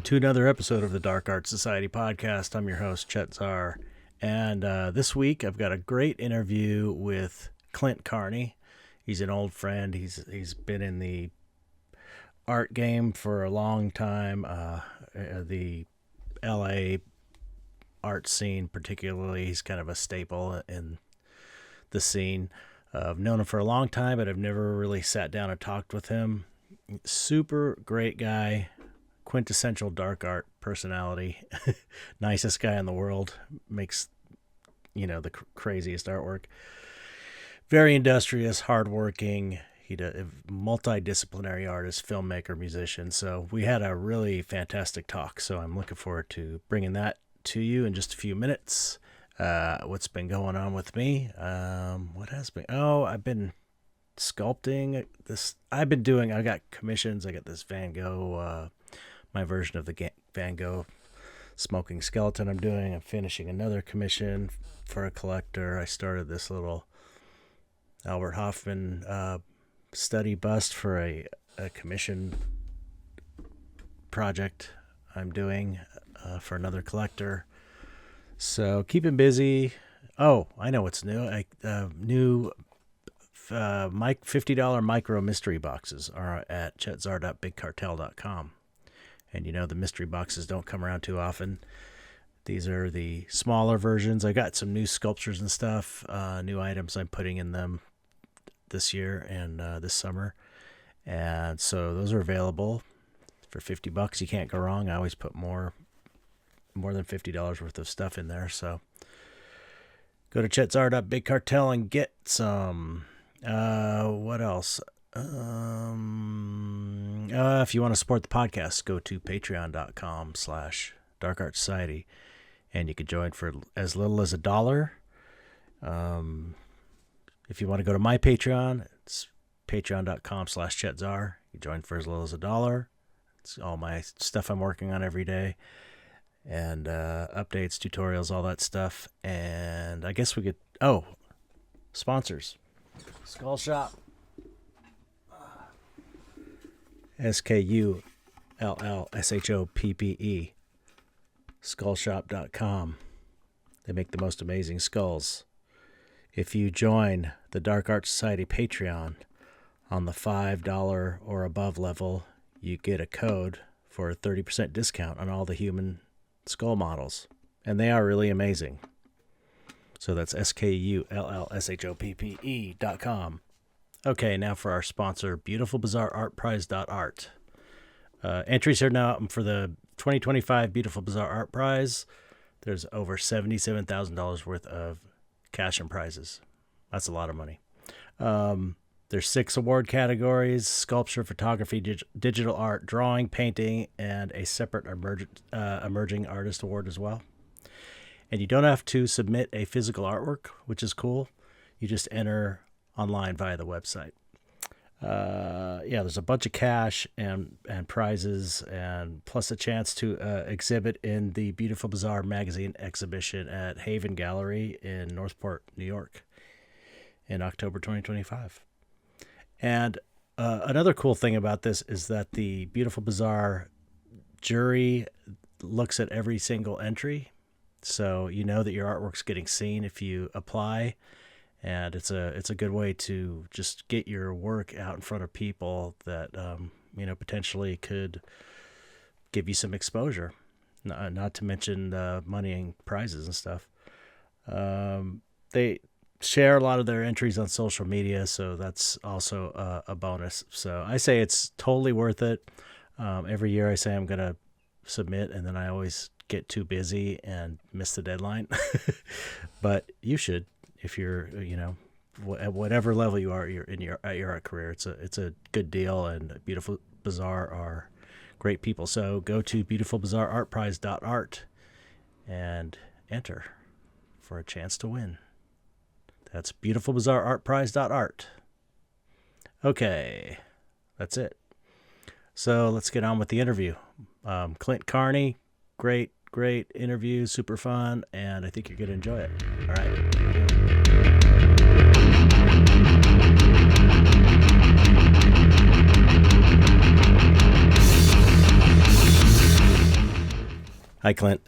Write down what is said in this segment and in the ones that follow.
to another episode of the Dark Art Society podcast. I'm your host, Chet, and this week I've got a great interview with Clint Carney. He's an old friend. He's been in the art game for a long time. The LA art scene, particularly, he's kind of a staple in the scene. I've known him for a long time, but I've never really sat down and talked with him. Super great guy. Quintessential dark art personality. Nicest guy in the world. Makes, the craziest artwork. Very industrious, hardworking. He's a multidisciplinary artist, filmmaker, musician. So we had a really fantastic talk. So I'm looking forward to bringing that to you in just a few minutes. What's been going on with me? What has been? I've been sculpting this. I got commissions. I got this Van Gogh, my version of the Van Gogh smoking skeleton I'm finishing another commission for a collector. I started this little Albert Hoffman study bust for a commission project I'm doing for another collector. So keeping busy. Oh, I know what's new. New $50 micro mystery boxes are at chetzar.bigcartel.com. And the mystery boxes don't come around too often. These are the smaller versions. I got some new sculptures and stuff, new items I'm putting in them this year and this summer. And so those are available for $50. You can't go wrong. I always put more than $50 worth of stuff in there. So go to chetzar.bigcartel and get some. What else? If you want to support the podcast, go to patreon.com/darkartsociety, and you can join for as little as $1. If you want to go to my Patreon, it's patreon.com/chetzar. You join for as little as $1. It's all my stuff I'm working on every day, and updates, tutorials, all that stuff. And I guess we could, sponsors. Skull Shop. SKULLSHOPPE. Skullshop.com. They make the most amazing skulls. If you join the Dark Art Society Patreon on the $5 or above level, you get a code for a 30% discount on all the human skull models. And they are really amazing. So that's SKULLSHOPPE.com. Okay, now for our sponsor, BeautifulBazaarArtPrize.art. Entries are now for the 2025 Beautiful Bazaar Art Prize. There's over $77,000 worth of cash and prizes. That's a lot of money. There's 6 award categories: sculpture, photography, digital art, drawing, painting, and a separate emerging artist award as well. And you don't have to submit a physical artwork, which is cool. You just enter online via the website. There's a bunch of cash and prizes, and plus a chance to exhibit in the Beautiful Bazaar magazine exhibition at Haven Gallery in Northport, New York in October 2025. And another cool thing about this is that the Beautiful Bazaar jury looks at every single entry, so you know that your artwork's getting seen if you apply. And it's a good way to just get your work out in front of people that potentially could give you some exposure. Not to mention money and prizes and stuff. They share a lot of their entries on social media, so that's also a bonus. So I say it's totally worth it. Every year I say I'm gonna submit, and then I always get too busy and miss the deadline. But you should. If you're, at whatever level you are, at your art career, it's a good deal, and Beautiful Bazaar are great people. So go to beautifulbazaarartprize.art and enter for a chance to win. That's beautifulbazaarartprize.art. Okay, that's it. So let's get on with the interview. Clint Carney, great interview, super fun, and I think you're going to enjoy it. All right. Hi, Clint.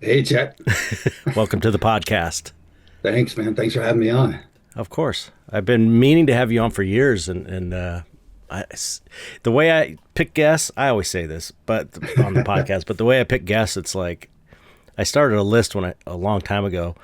Hey, Chet. Welcome to the podcast. Thanks, man. Thanks for having me on. Of course. I've been meaning to have you on for years, the way I pick guests, I always say this, but on the podcast, but the way I pick guests, it's like I started a list a long time ago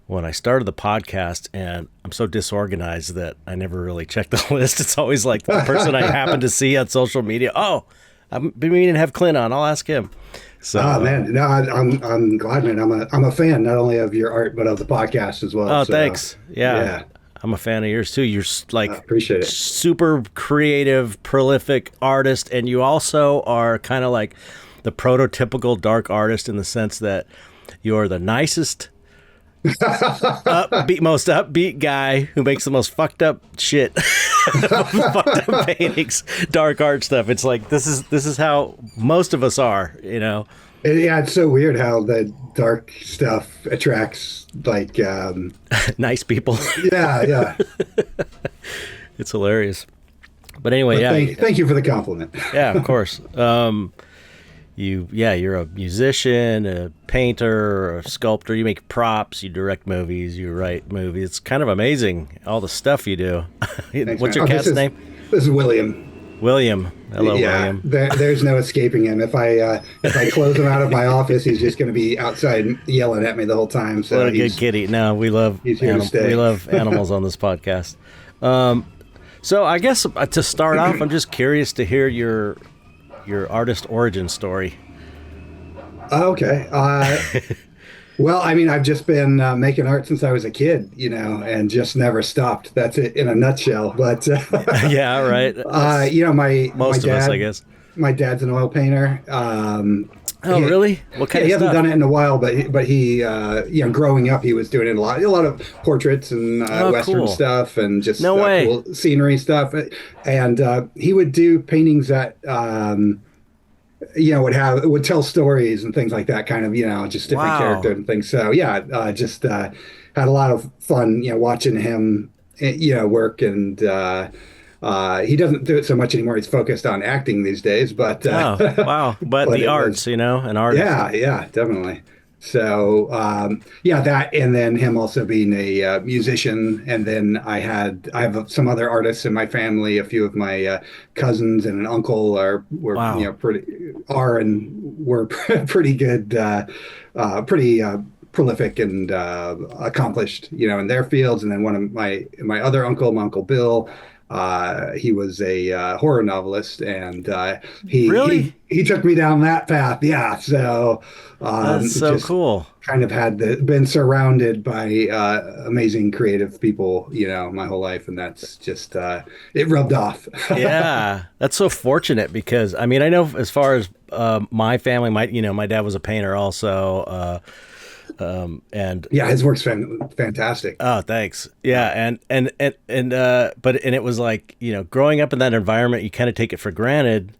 when I started the podcast, and I'm so disorganized that I never really check the list. It's always like the person I happen to see on social media. Oh, I've been meaning to have Clint on. I'll ask him. So, man, no, I'm glad, man. I'm a fan not only of your art but of the podcast as well. Oh, so, thanks. Yeah, I'm a fan of yours too. You're like appreciate it. Super creative, prolific artist, and you also are kind of like the prototypical dark artist in the sense that you're the nicest, most upbeat guy who makes the most fucked up shit, fucked up paintings, dark art stuff. It's like this is how most of us are, you know. Yeah, it's so weird how the dark stuff attracts like nice people. Yeah. It's hilarious. But anyway, thank you for the compliment. Yeah, of course. You're a musician, a painter, a sculptor. You make props, you direct movies, you write movies. It's kind of amazing, all the stuff you do. Thanks, What's your cat's name? This is William. William. Hello, William. There's no escaping him. If I close him out of my office, he's just going to be outside yelling at me the whole time. So what a good kitty. No, we love animals on this podcast. So I guess to start off, I'm just curious to hear your artist origin story. Okay. Well, I mean, I've just been making art since I was a kid, you know, and just never stopped. That's it in a nutshell. But yeah, right. You know, my dad, of us, I guess. My dad's an oil painter. Really? What kind of stuff? He hasn't done it in a while, but he, you know, growing up, he was doing it a lot of portraits and Western stuff and just cool scenery stuff. And he would do paintings that, you know, would tell stories and things like that, kind of, you know, just different character and things. So yeah, just had a lot of fun, you know, watching him, you know, work. And he doesn't do it so much anymore. He's focused on acting these days. But but the arts, you know, an artist. Yeah, definitely. So that, and then him also being a musician, and then I have some other artists in my family. A few of my cousins and an uncle were you know were pretty good, pretty prolific and accomplished, you know, in their fields. And then one of my other uncle, my Uncle Bill. He was a horror novelist, and he took me down that path. Yeah, so that's so cool. Kind of been surrounded by amazing creative people, you know, my whole life, and that's just it rubbed off. Yeah, that's so fortunate because I mean I know as far as my family, my dad was a painter also. And yeah, his work's fantastic. Oh, thanks. Yeah. And it was like, you know, growing up in that environment, you kind of take it for granted.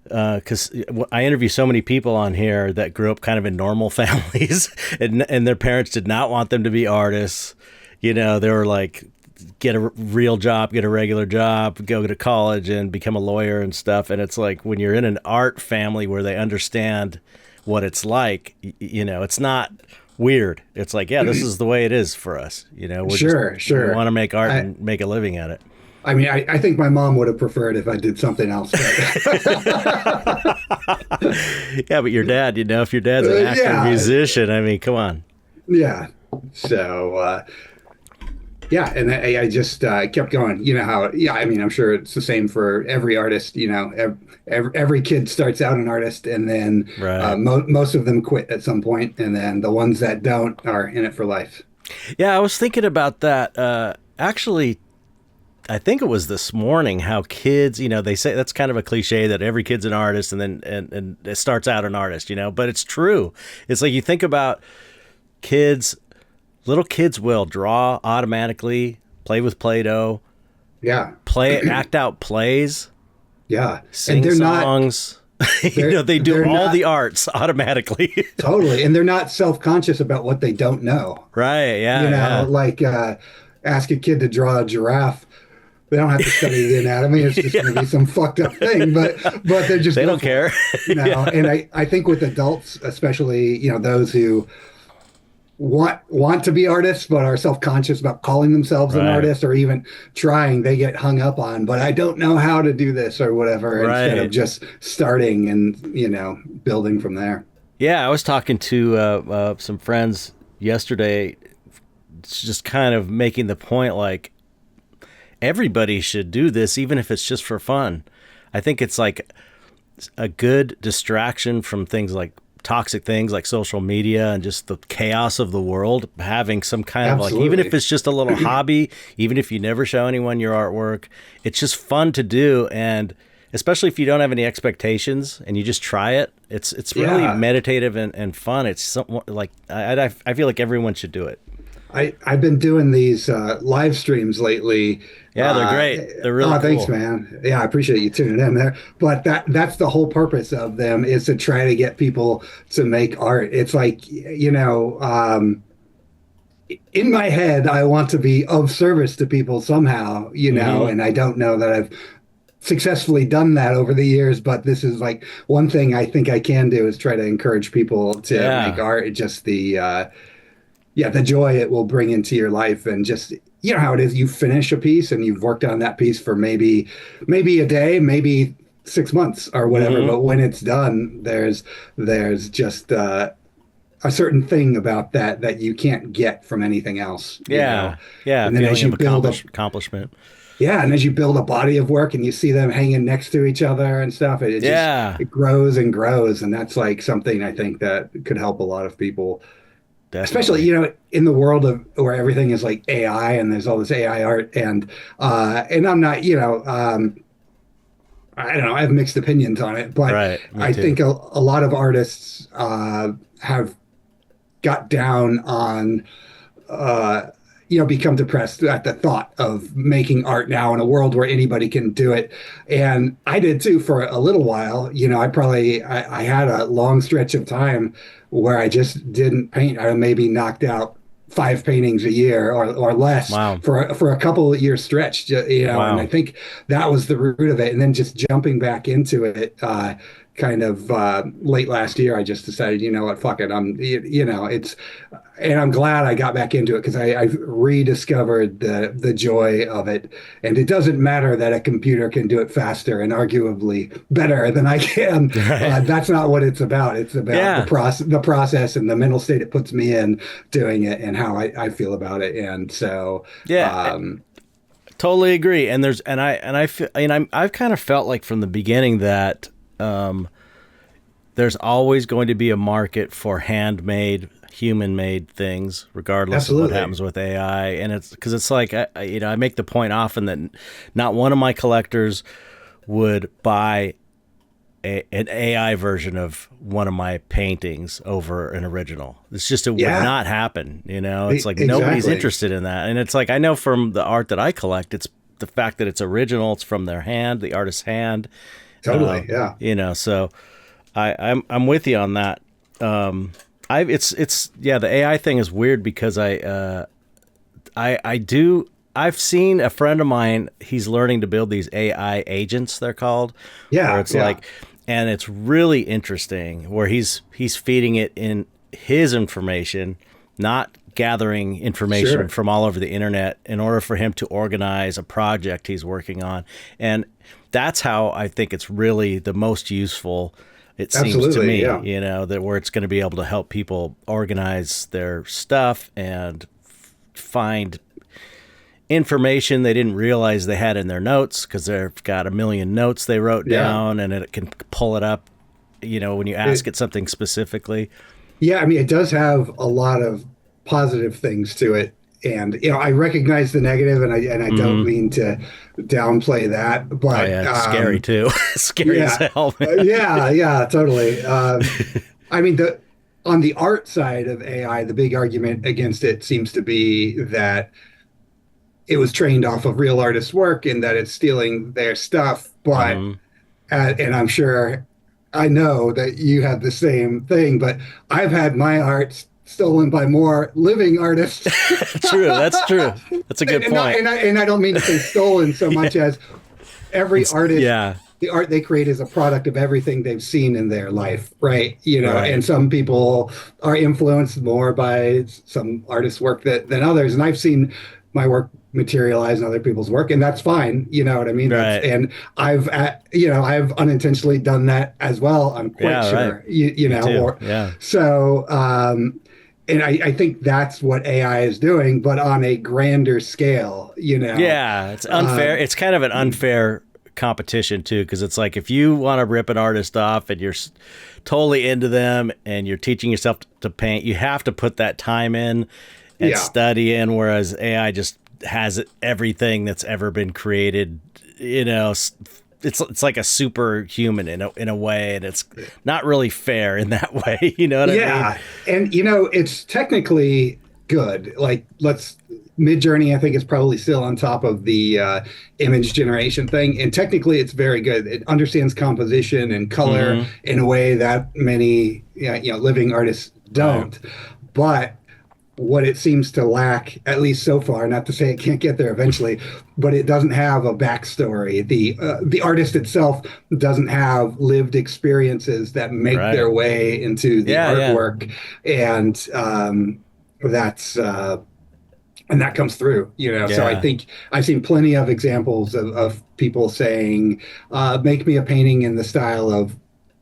Cause I interview so many people on here that grew up kind of in normal families and their parents did not want them to be artists. You know, they were like, get a real job, get a regular job, go to college and become a lawyer and stuff. And it's like, when you're in an art family where they understand what it's like, you know, it's not weird. It's like, yeah, this is the way it is for us. You know, sure. We want to make art and make a living at it. I mean, I think my mom would have preferred if I did something else. Yeah, but your dad, you know, if your dad's an actor, musician, I mean, come on. Yeah. So, yeah, and I just kept going. You know how? Yeah, I mean, I'm sure it's the same for every artist. You know, every kid starts out an artist, and then most of them quit at some point, and then the ones that don't are in it for life. Yeah, I was thinking about that. Actually, I think it was this morning how kids, you know, they say that's kind of a cliche that every kid's an artist, and then and it starts out an artist, you know, but it's true. It's like you think about kids. Little kids will draw automatically, play with Play-Doh, act out plays, sing and they're songs. You know, they do all the arts automatically. Totally, and they're not self-conscious about what they don't know. Right? Yeah. You know, like ask a kid to draw a giraffe. They don't have to study the anatomy. It's just going to Yeah. be some fucked up thing, but they just They go don't for it. care. No, Yeah. and I think with adults, especially, those who want to be artists but are self-conscious about calling themselves an Right. artist or even trying, they get hung up on, but I don't know how to do this or whatever, instead of Right. just starting and, building from there. Yeah, I was talking to some friends yesterday, just kind of making the point like everybody should do this, even if it's just for fun. I think it's like a good distraction from things like toxic things like social media and just the chaos of the world. Having some kind of like, even if Absolutely. it's just a little hobby, even if you never show anyone your artwork, it's just fun to do. And especially if you don't have any expectations and you just try it, it's really Yeah. meditative and fun. It's something like I feel like everyone should do it. I've been doing these live streams lately. Yeah, they're Uh, great. They're really oh, thanks, cool. man. Yeah, I appreciate you tuning in there. But that's the whole purpose of them, is to try to get people to make art. It's like, in my head, I want to be of service to people somehow, Hmm. and I don't know that I've successfully done that over the years, but this is like one thing I think I can do, is try to encourage people to make Yeah. art. Just the joy it will bring into your life, and just, how it is, you finish a piece and you've worked on that piece for maybe a day, maybe 6 months or whatever, Hmm. but when it's done, there's just a certain thing about that you can't get from anything else, Yeah. Yeah. and then Feeling as of you build a accomplishment. yeah, and as you build a body of work and you see them hanging next to each other and stuff, it just, Yeah. it grows and grows, and that's like something I think that could help a lot of people, especially, Definitely. in the world of where everything is like AI and there's all this AI art, and I'm not, I don't know, I have mixed opinions on it, but Right. Me I too. think a lot of artists have got down on, uh, become depressed at the thought of making art now in a world where anybody can do it. And I did too for a little while. I had a long stretch of time where I just didn't paint. I maybe knocked out 5 paintings a year or less Wow. for a couple of years stretch, and I Wow. think that was the root of it. And then just jumping back into it, kind of late last year, I just decided, you know what, fuck it. It's, and I'm glad I got back into it, because I've rediscovered the joy of it. And it doesn't matter that a computer can do it faster and arguably better than I can. Right. That's not what it's about. It's about Yeah. the process and the mental state it puts me in doing it, and how I feel about it. And so, Yeah. um, Totally agree. And I feel, and I've kind of felt like from the beginning that um, there's always going to be a market for handmade, human-made things, regardless of what absolutely. happens with AI. And it's because it's like I make the point often that not one of my collectors would buy an AI version of one of my paintings over an original. It's just, it would Yeah, not happen. It's like nobody's exactly. interested in that. And it's like, I know from the art that I collect, it's the fact that it's original, it's from their hand, the artist's hand. Totally. Yeah. So I'm with you on that. It's yeah, the AI thing is weird because I've seen a friend of mine, he's learning to build these AI agents, they're called, where Yeah. it's Yeah. like, and it's really interesting where he's feeding it in his information, not gathering information Sure. from all over the internet in order for him to organize a project he's working on. And that's how I think it's really the most useful. It seems to Absolutely. me, Yeah. that where it's going to be able to help people organize their stuff and find information they didn't realize they had in their notes because they've got a million notes they wrote Yeah. down, and it can pull it up, when you ask It, it something specifically. Yeah, I mean, it does have a lot of positive things to it. And, I recognize the negative, and I don't Hmm. mean to downplay that, Oh but yeah, it's scary too. Scary as yeah. hell, man. Yeah, totally. I mean, the on the art side of AI, the big argument against it seems to be that it was trained off of real artists' work and that it's stealing their stuff. But Hmm. and I know that you have the same thing, but I've had my art stolen by more living artists. True. That's true. That's a good point. And I don't mean to say stolen so much as every artist, Yeah. the art they create is a product of everything they've seen in their life, right? Right. And some people are influenced more by some artists' work than others. And I've seen my work materialize in other people's work, and that's fine. You know what I mean? Right. And I've unintentionally done that as well. I'm quite sure. Right. You know, too. or Yeah. so. And I think that's what AI is doing, but on a grander scale, Yeah, it's unfair. It's kind of an unfair competition too, because it's like if you want to rip an artist off and you're totally into them and you're teaching yourself to paint, you have to put that time in and study in, whereas AI just has everything that's ever been created. It's like a superhuman in a way, and it's not really fair in that way. You know what I mean? Yeah, and it's technically good. Like, Midjourney, I think, is probably still on top of the image generation thing, and technically, it's very good. It understands composition and color in a way that many living artists don't. Right. But what it seems to lack, at least so far, not to say it can't get there eventually, but it doesn't have a backstory. The artist itself doesn't have lived experiences that make their way into the artwork, and that comes through. So I think I've seen plenty of examples of people saying, make me a painting in the style of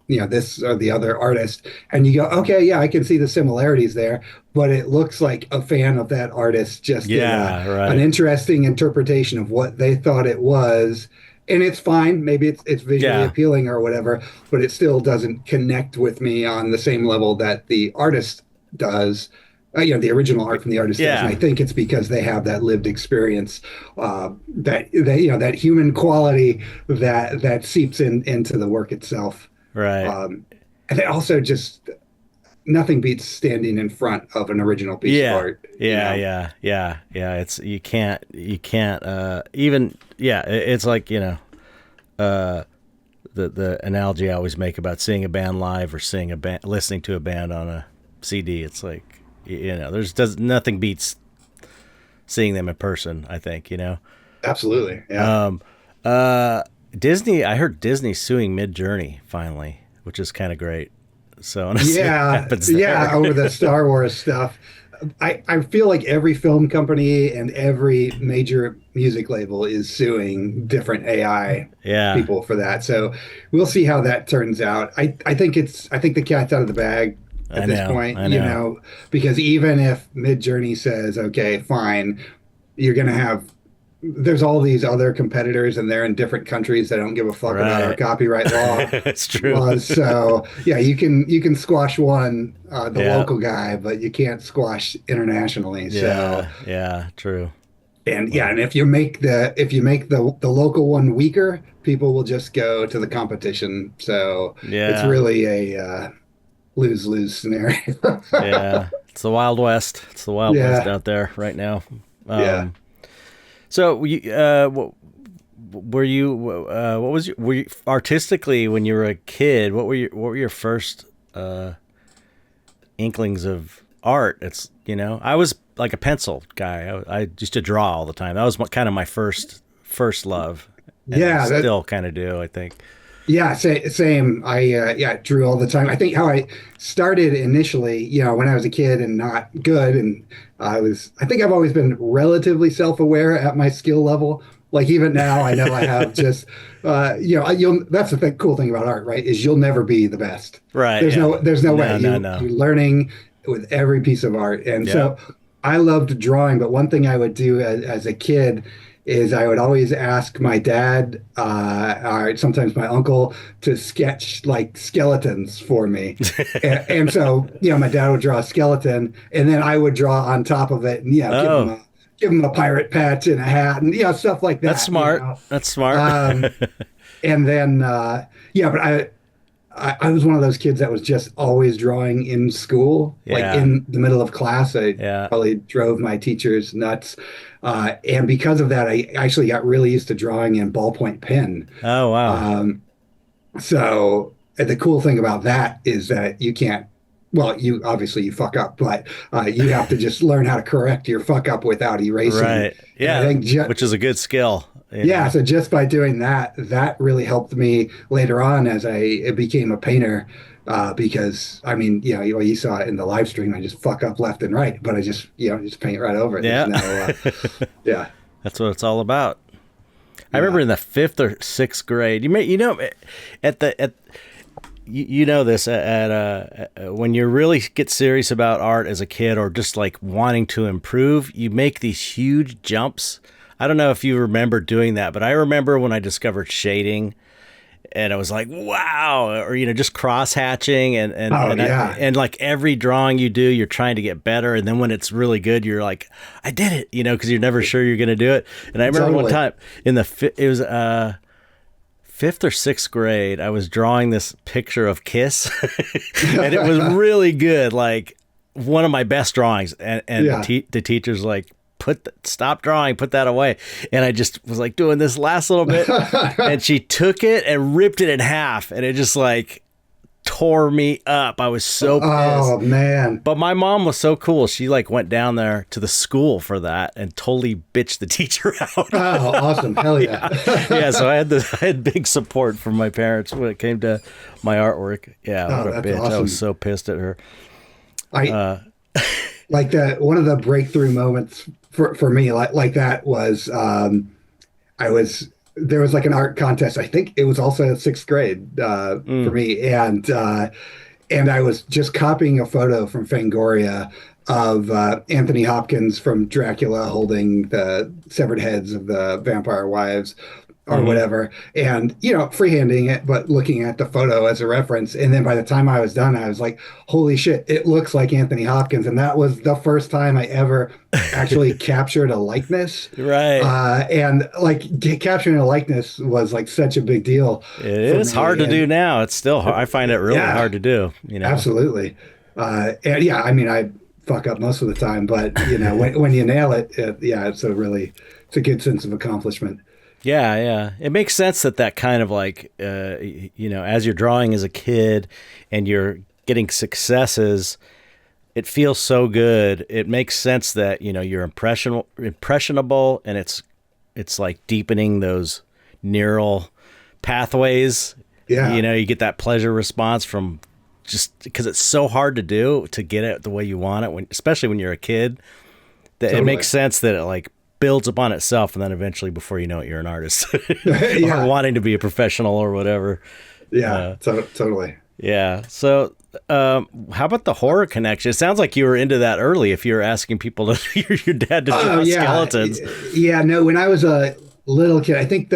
this or the other artist, and you go, okay, yeah, I can see the similarities there, but it looks like a fan of that artist just did an interesting interpretation of what they thought it was, and it's fine. Maybe it's visually appealing or whatever, but it still doesn't connect with me on the same level that the artist does. The original art from the artist does, and I think it's because they have that lived experience, that human quality that seeps into the work itself. Right. And then also just nothing beats standing in front of an original piece of art. Yeah. It's you can't even it's like the analogy I always make about seeing a band live or listening to a band on a CD. It's like nothing beats seeing them in person, I think. Absolutely. Yeah. Disney, I heard Disney suing Midjourney finally, which is kind of great. So over the Star Wars stuff. I feel like every film company and every major music label is suing different AI people for that. So we'll see how that turns out. I think the cat's out of the bag at this point, because even if Midjourney says, okay, fine, you're going to have, there's all these other competitors and they're in different countries that don't give a fuck about our copyright law. It's true. So you can squash one, local guy, but you can't squash internationally. Yeah, true. And and if you make the local one weaker, people will just go to the competition. So it's really a lose-lose scenario. It's the Wild West. It's the Wild West out there right now. So, were you artistically when you were a kid? What were your first inklings of art? I was like a pencil guy. I used to draw all the time. That was kind of my first love. And I still kind of do, I think. Yeah, same. I drew all the time. I think how I started initially, when I was a kid and not good, and I think I've always been relatively self-aware at my skill level. Like even now, I know I have just, that's the cool thing about art, right? Is you'll never be the best. Right. There's no way. You're learning with every piece of art, and so I loved drawing. But one thing I would do as a kid is I would always ask my dad, or sometimes my uncle, to sketch like skeletons for me. and so, my dad would draw a skeleton and then I would draw on top of it and, give him a pirate patch and a hat and, stuff like that. That's smart. That's smart. And then, but I was one of those kids that was just always drawing in school, like in the middle of class. I probably drove my teachers nuts. And because of that, I actually got really used to drawing in ballpoint pen. Oh, wow. So the cool thing about that is that you can't well, you obviously you fuck up, but you have to just learn how to correct your fuck up without erasing. Right. And I Yeah. think Which is a good skill. You yeah, know? so just by doing that, that really helped me later on as I became a painter. Because I mean, you saw it in the live stream. I just fuck up left and right, but I just, just paint right over it. There's Yeah. no, yeah, That's what it's all about. I yeah. remember in the 5th or 6th grade, you know this when you really get serious about art as a kid or just like wanting to improve, you make these huge jumps. I don't know if you remember doing that, but I remember when I discovered shading and I was like, wow, or, just cross hatching Yeah. and like every drawing you do, you're trying to get better. And then when it's really good, you're like, I did it, because you're never sure you're going to do it. And I remember one time it was 5th or 6th grade, I was drawing this picture of Kiss and it was really good. Like one of my best drawings. And Yeah. the teacher's like, stop drawing, put that away. And I just was like doing this last little bit and she took it and ripped it in half and it just like tore me up. I was so pissed. Oh man. But my mom was so cool. She like went down there to the school for that and totally bitched the teacher out. Oh, awesome. Hell yeah. Yeah, so I had big support from my parents when it came to my artwork. Yeah, what a bitch. Awesome. I was so pissed at her. Like that, one of the breakthrough moments for me like that was there was like an art contest. I think it was also 6th grade for me, and I was just copying a photo from Fangoria of Anthony Hopkins from Dracula holding the severed heads of the vampire wives or whatever, and freehanding it, but looking at the photo as a reference. And then by the time I was done, I was like, holy shit, it looks like Anthony Hopkins. And that was the first time I ever actually captured a likeness. Right. And like capturing a likeness was like such a big deal. It is hard to do now. It's still hard. I find it really hard to do. Absolutely. And yeah, I mean, I fuck up most of the time, but when you nail it, it's a good sense of accomplishment. Yeah. It makes sense that kind of like, as you're drawing as a kid and you're getting successes, it feels so good. It makes sense that, you're impressionable and it's like deepening those neural pathways. Yeah. You get that pleasure response from just because it's so hard to do to get it the way you want it, especially when you're a kid, that It makes sense that it like builds upon itself, and then eventually, before you know it, you're an artist or wanting to be a professional or whatever. Yeah, totally. Yeah. So, how about the horror connection? It sounds like you were into that early. If you were asking people your dad to draw skeletons. Yeah. No. When I was a little kid, I think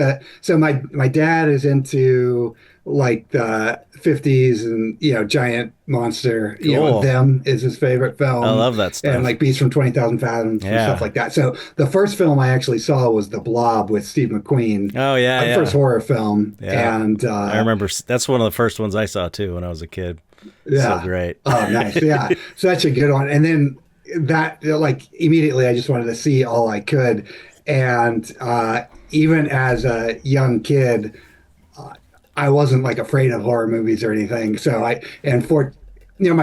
my dad is into like the 50s and giant monster. Cool. Them is his favorite film. I love that stuff. And like Beast from 20,000 Fathoms and stuff like that. So the first film I actually saw was The Blob with Steve McQueen. Oh yeah, my first horror film. Yeah. And I remember that's one of the first ones I saw too when I was a kid. Yeah. So great. Oh, nice. Yeah. Such a good one. And then that like immediately I just wanted to see all I could. And even as a young kid, I wasn't like afraid of horror movies or anything. So my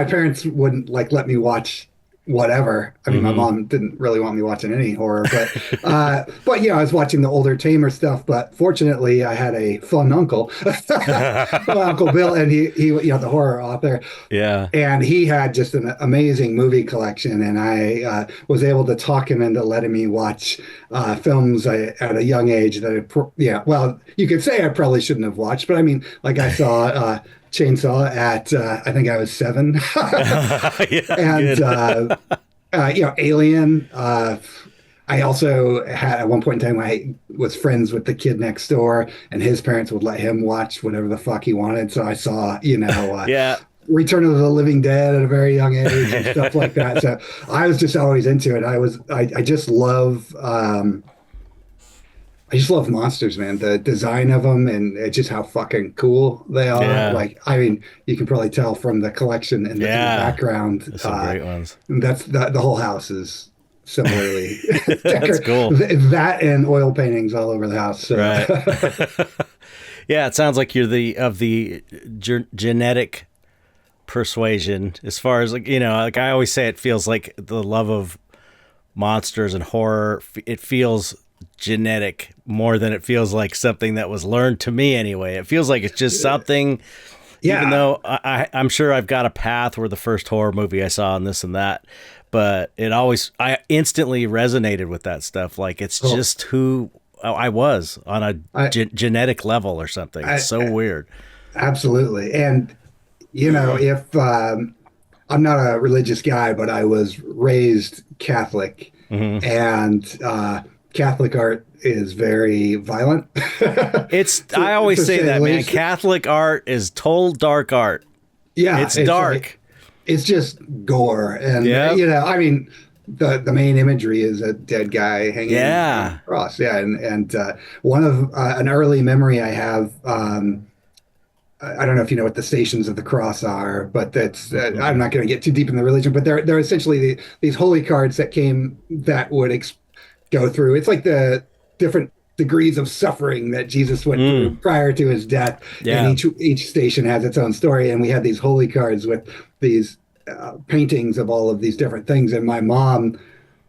parents wouldn't like let me watch whatever. I mean, my mom didn't really want me watching any horror, but I was watching the older, tamer stuff. But fortunately, I had a fun uncle, Uncle Bill, and he the horror author. Yeah, and he had just an amazing movie collection, and I was able to talk him into letting me watch films at a young age that well, you could say I probably shouldn't have watched, but I mean, like I saw. Chainsaw at I think I was 7. And Alien. I also had at one point in time I was friends with the kid next door, and his parents would let him watch whatever the fuck he wanted. So I saw Return of the Living Dead at a very young age and stuff like that. So I was just always into it. I just love monsters, man. The design of them and just how fucking cool they are. Yeah. Like, I mean, you can probably tell from the collection in the background. There's some great ones. That's the whole house is similarly That's cool. That and oil paintings all over the house. So. Right. Yeah, it sounds like you're of the genetic persuasion as far as like, like I always say, it feels like the love of monsters and horror. It feels genetic more than it feels like something that was learned to me anyway. It feels like it's just something, even though I'm sure I've got a path where the first horror movie I saw and this and that, but I instantly resonated with that stuff. Like it's just who I was on a genetic level or something. It's so weird. Absolutely. And, if I'm not a religious guy, but I was raised Catholic, and Catholic art is very violent. I always say that, man. Catholic art is total dark art. Yeah. It's dark. It's just gore. And, I mean, the main imagery is a dead guy hanging on a cross. Yeah. And one of an early memory I have, I don't know if you know what the Stations of the Cross are, but that's I'm not going to get too deep in the religion, but they're essentially these holy cards that would go through. It's like the different degrees of suffering that Jesus went through prior to his death. Yeah. And each station has its own story. And we had these holy cards with these paintings of all of these different things. And my mom,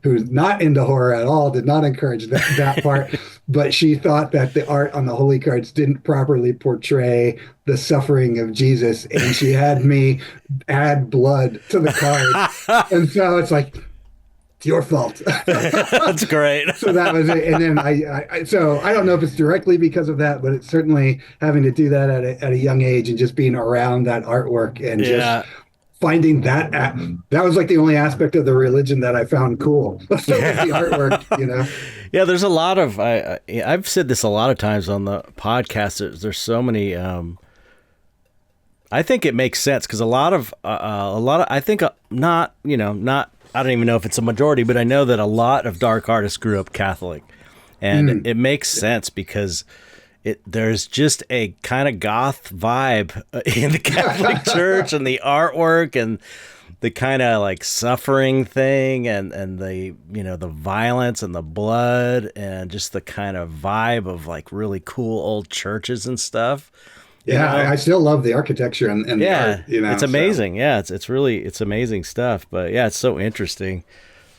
who's not into horror at all, did not encourage that part. But she thought that the art on the holy cards didn't properly portray the suffering of Jesus. And she had me add blood to the cards. And so it's like, it's your fault. That's great. So that was it. And then so I don't know if it's directly because of that, but it's certainly having to do that at a young age and just being around that artwork and just finding that was like the only aspect of the religion that I found cool. The artwork, Yeah, there's a lot of I've said this a lot of times on the podcast. There's so many. I think it makes sense because a lot of I think not. I don't even know if it's a majority, but I know that a lot of dark artists grew up Catholic, and it makes sense because there's just a kind of goth vibe in the Catholic Church and the artwork and the kind of like suffering thing and the the violence and the blood and just the kind of vibe of like really cool old churches and stuff. I still love the architecture and the art, it's amazing. So. Yeah, it's amazing stuff. But yeah, it's so interesting.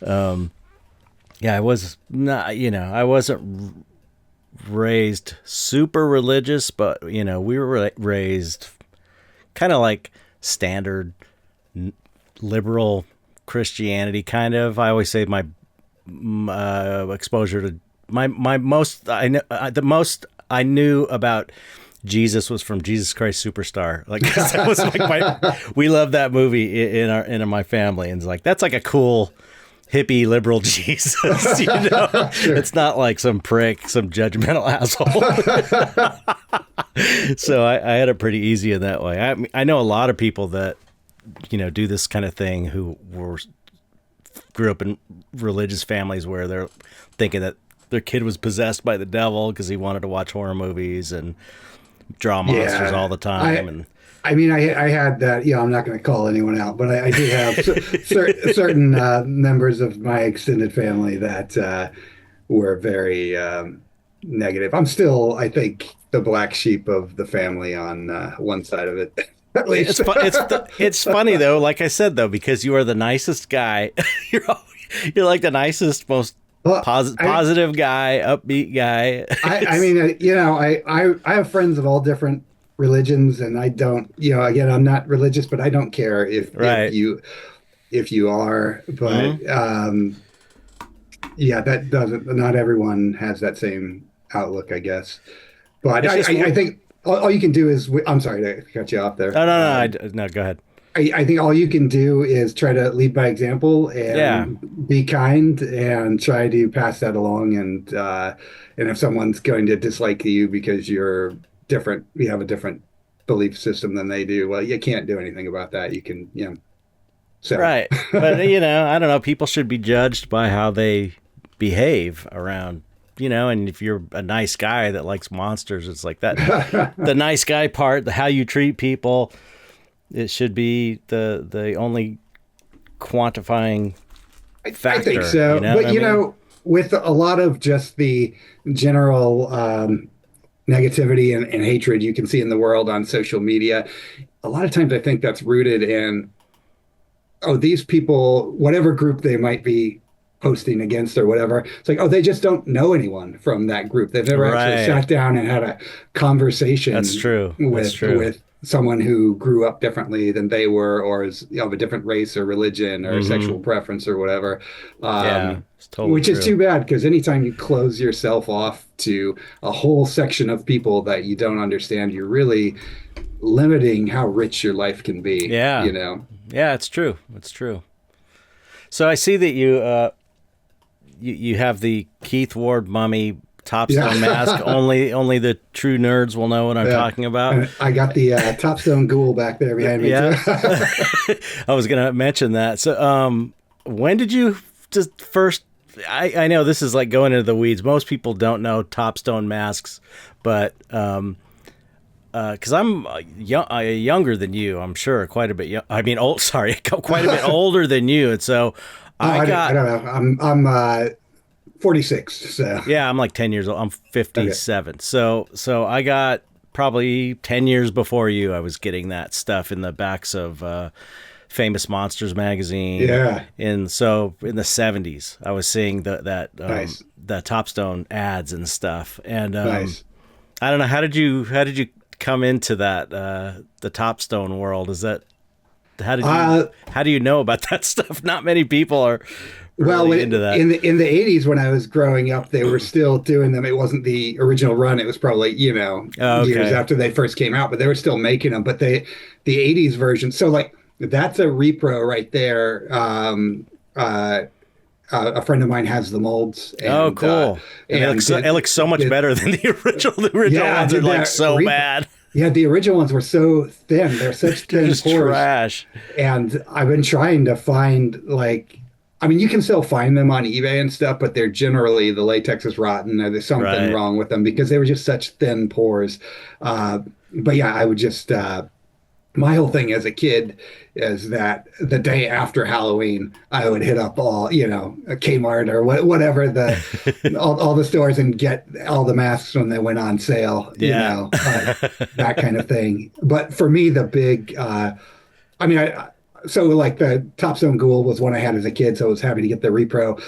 I was not, I wasn't raised super religious, but we were raised kind of like standard liberal Christianity kind of. I always say my exposure to the most I knew about Jesus was from Jesus Christ Superstar. Like that was like we love that movie in my family, and it's like that's like a cool hippie liberal Jesus. Sure. It's not like some prick, some judgmental asshole. So I had it pretty easy in that way. I know a lot of people that do this kind of thing who grew up in religious families where they're thinking that their kid was possessed by the devil because he wanted to watch horror movies and draw monsters all the time. I had that. I'm not going to call anyone out, but I did have certain members of my extended family that were very negative. I'm still, I think, the black sheep of the family on one side of it. At least. It's funny though. Like I said though, because you are the nicest guy. You're like the nicest, most positive guy, upbeat guy. I have friends of all different religions, and I don't, again, I'm not religious, but I don't care if you are, but that doesn't, not everyone has that same outlook, I guess. But I think all you can do is, I'm sorry to cut you off there. No, go ahead. I think all you can do is try to lead by example and be kind and try to pass that along. And if someone's going to dislike you because you're different, you have a different belief system than they do, well, you can't do anything about that. You can, so. Right. But, I don't know. People should be judged by how they behave around, and if you're a nice guy that likes monsters, it's like that. The nice guy part, how you treat people, it should be the only quantifying factor. I think so. But, with a lot of just the general negativity and hatred you can see in the world on social media, a lot of times I think that's rooted in, oh, these people, whatever group they might be posting against or whatever, it's like, oh, they just don't know anyone from that group. They've never actually Right. sat down and had a That's conversation true. That's true. with someone who grew up differently than they were, or is, of a different race or religion or Mm-hmm. sexual preference or whatever. Yeah, Um, it's totally which is true. too bad, because anytime you close yourself off to a whole section of people that you don't understand, you're really limiting how rich your life can be, Yeah. you know? Yeah, it's true. It's true. So I see that you have the Keith Ward mummy Topstone mask. Yeah. Only the true nerds will know what I'm Yeah. talking about. And I got the Topstone Ghoul back there behind me too. Yeah. I was gonna mention that. So when did you just first I know this is like going into the weeds. Most people don't know Topstone masks, but because I'm younger than you, I'm sure quite a bit. I mean, old. Sorry, quite a bit older than you, and so Oh, I I got. don't know. I'm 46, so Yeah, I'm like 10 years old. I'm okay. 57. So I got probably 10 years before you. I was getting that stuff in the backs of Famous Monsters magazine. Yeah, So in the 70s, I was seeing nice, the Topstone ads and stuff. And nice. I don't know, how did you come into that the Topstone world? Is that Uh, how do you know about that stuff? Not many people are well, really into that. in the 80s when I was growing up, they were still doing them. It wasn't the original run. It was probably, Oh, years okay. after they first came out, but they were still making them. But the 80s version, so like that's a repro right there. A friend of mine has the molds, Oh, cool. And and it looks so much did better than the original. The original yeah, ones are did like that so repro. bad. Yeah, the original ones were so thin. They're such They're thin just pores. trash. And I've been trying to find like, I mean, you can still find them on eBay and stuff, but they're generally the latex is rotten or there's something Right. wrong with them because they were just such thin pores. Uh, but yeah, I would just my whole thing as a kid is that the day after Halloween, I would hit up all, a Kmart or whatever all the stores and get all the masks when they went on sale, Yeah. that kind of thing. But for me, the big, I mean, so like the Topstone Ghoul was one I had as a kid, so I was happy to get the repro.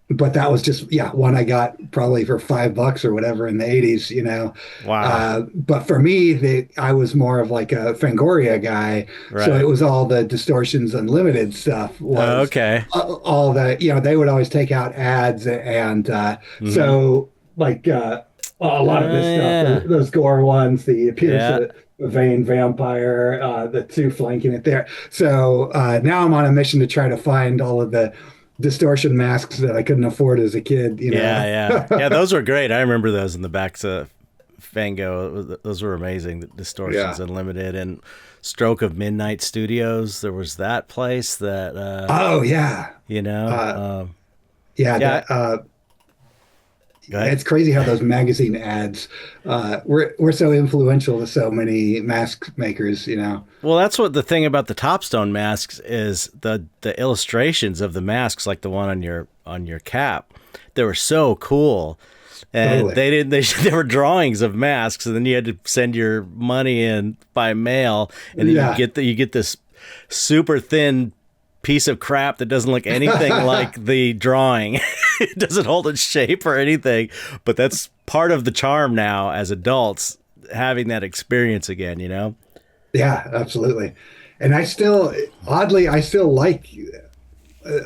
But that was just one I got probably for $5 or whatever in the 80s, Wow. but for me I was more of like a Fangoria guy, so Right. it was all the Distortions Unlimited stuff Oh, was okay. all the they would always take out ads and Mm-hmm. so like a lot of this stuff, Yeah. those gore ones, the Pierce Yeah. Vein Vampire, the two flanking it there. So now I'm on a mission to try to find all of the distortion masks that I couldn't afford as a kid, Yeah. Yeah. Yeah. Those were great. I remember those in the backs of Fango. Those were amazing. The Distortions Yeah. Unlimited and Stroke of Midnight Studios. There was that place that, Oh yeah. you know, Uh, yeah, yeah. that Go ahead. it's crazy how those magazine ads were so influential to so many mask makers. Well, that's what the thing about the Topstone masks is the illustrations of the masks, like the one on your cap. They were so cool, and Totally. they were drawings of masks, and then you had to send your money in by mail, and then Yeah. you get this super thin piece of crap that doesn't look anything like the drawing. It doesn't hold its shape or anything, but that's part of the charm now as adults having that experience again, you know? Yeah, absolutely. And I still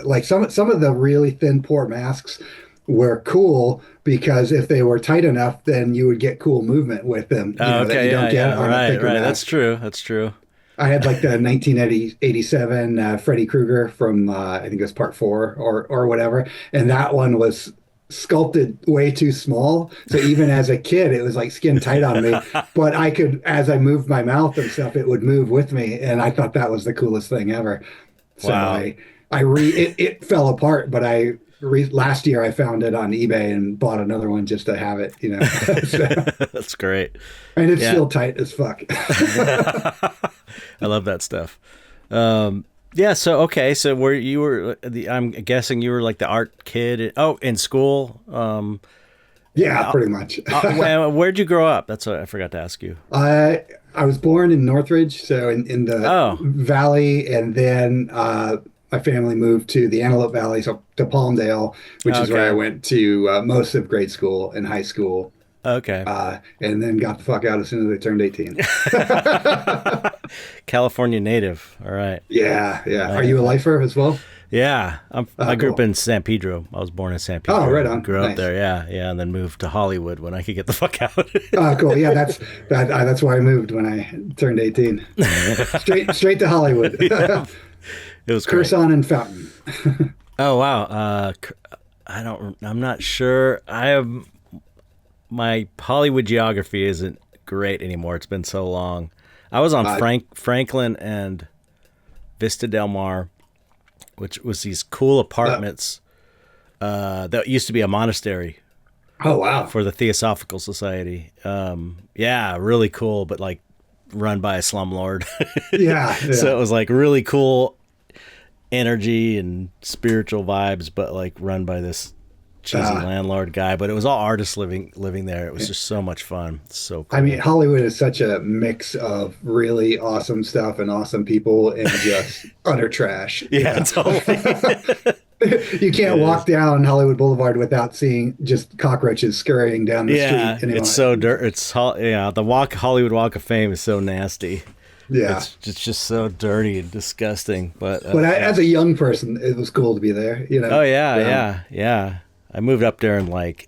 like some of the really thin pore masks were cool because if they were tight enough, then you would get cool movement with them, Oh, that you okay, yeah, don't get yeah, on a right, thicker right. That's mask. true. That's true. I had like the 1987 Freddy Krueger from I think it was part four or whatever, and that one was sculpted way too small. So even as a kid, it was like skin tight on me. But I could, as I moved my mouth and stuff, it would move with me, and I thought that was the coolest thing ever. So Wow. it fell apart, but last year I found it on eBay and bought another one just to have it. So, That's great. and it's Yeah. still tight as fuck. I love that stuff. Yeah, so okay, so where you were I'm guessing you were like the art kid in school. Yeah, pretty much. Where'd you grow up? That's what I forgot to ask you. I was born in Northridge, so in the Oh, valley, and then my family moved to the Antelope Valley, so to Palmdale, which is where I okay. went to most of grade school and high school, Okay. and then got the fuck out as soon as I turned 18. California native. All right. Yeah, yeah. Are I, you a lifer as well? yeah. I grew up Cool. in San Pedro. I was born in San Oh, right Pedro. on. Grew up Nice. there. Yeah. Yeah. And then moved to Hollywood when I could get the fuck out. Oh, cool. Yeah, that's why I moved when I turned 18. Straight to Hollywood. Yeah. It was great. Curse on and Fountain. Oh, wow. I'm not sure. My Hollywood geography isn't great anymore. It's been so long. I was on Uh, Franklin and Vista Del Mar, which was these cool uh, apartments that used to be a monastery oh, wow. for the Theosophical Society. Yeah, really cool, but like run by a slumlord. Yeah, So yeah. it was like really cool energy and spiritual vibes, but like run by this cheesy Uh, landlord guy. But it was all artists living there. It was just so much fun. So I mean, cool. Hollywood is such a mix of really awesome stuff and awesome people and just utter trash. Yeah, totally. You can't It walk is. down Hollywood Boulevard without seeing just cockroaches scurrying down the Yeah, street it's anymore. so dirt. Yeah, the Hollywood Walk of Fame is so nasty. Yeah. It's just so dirty and disgusting. But But yeah. as a young person, it was cool to be there, Oh yeah, So, yeah. I moved up there in like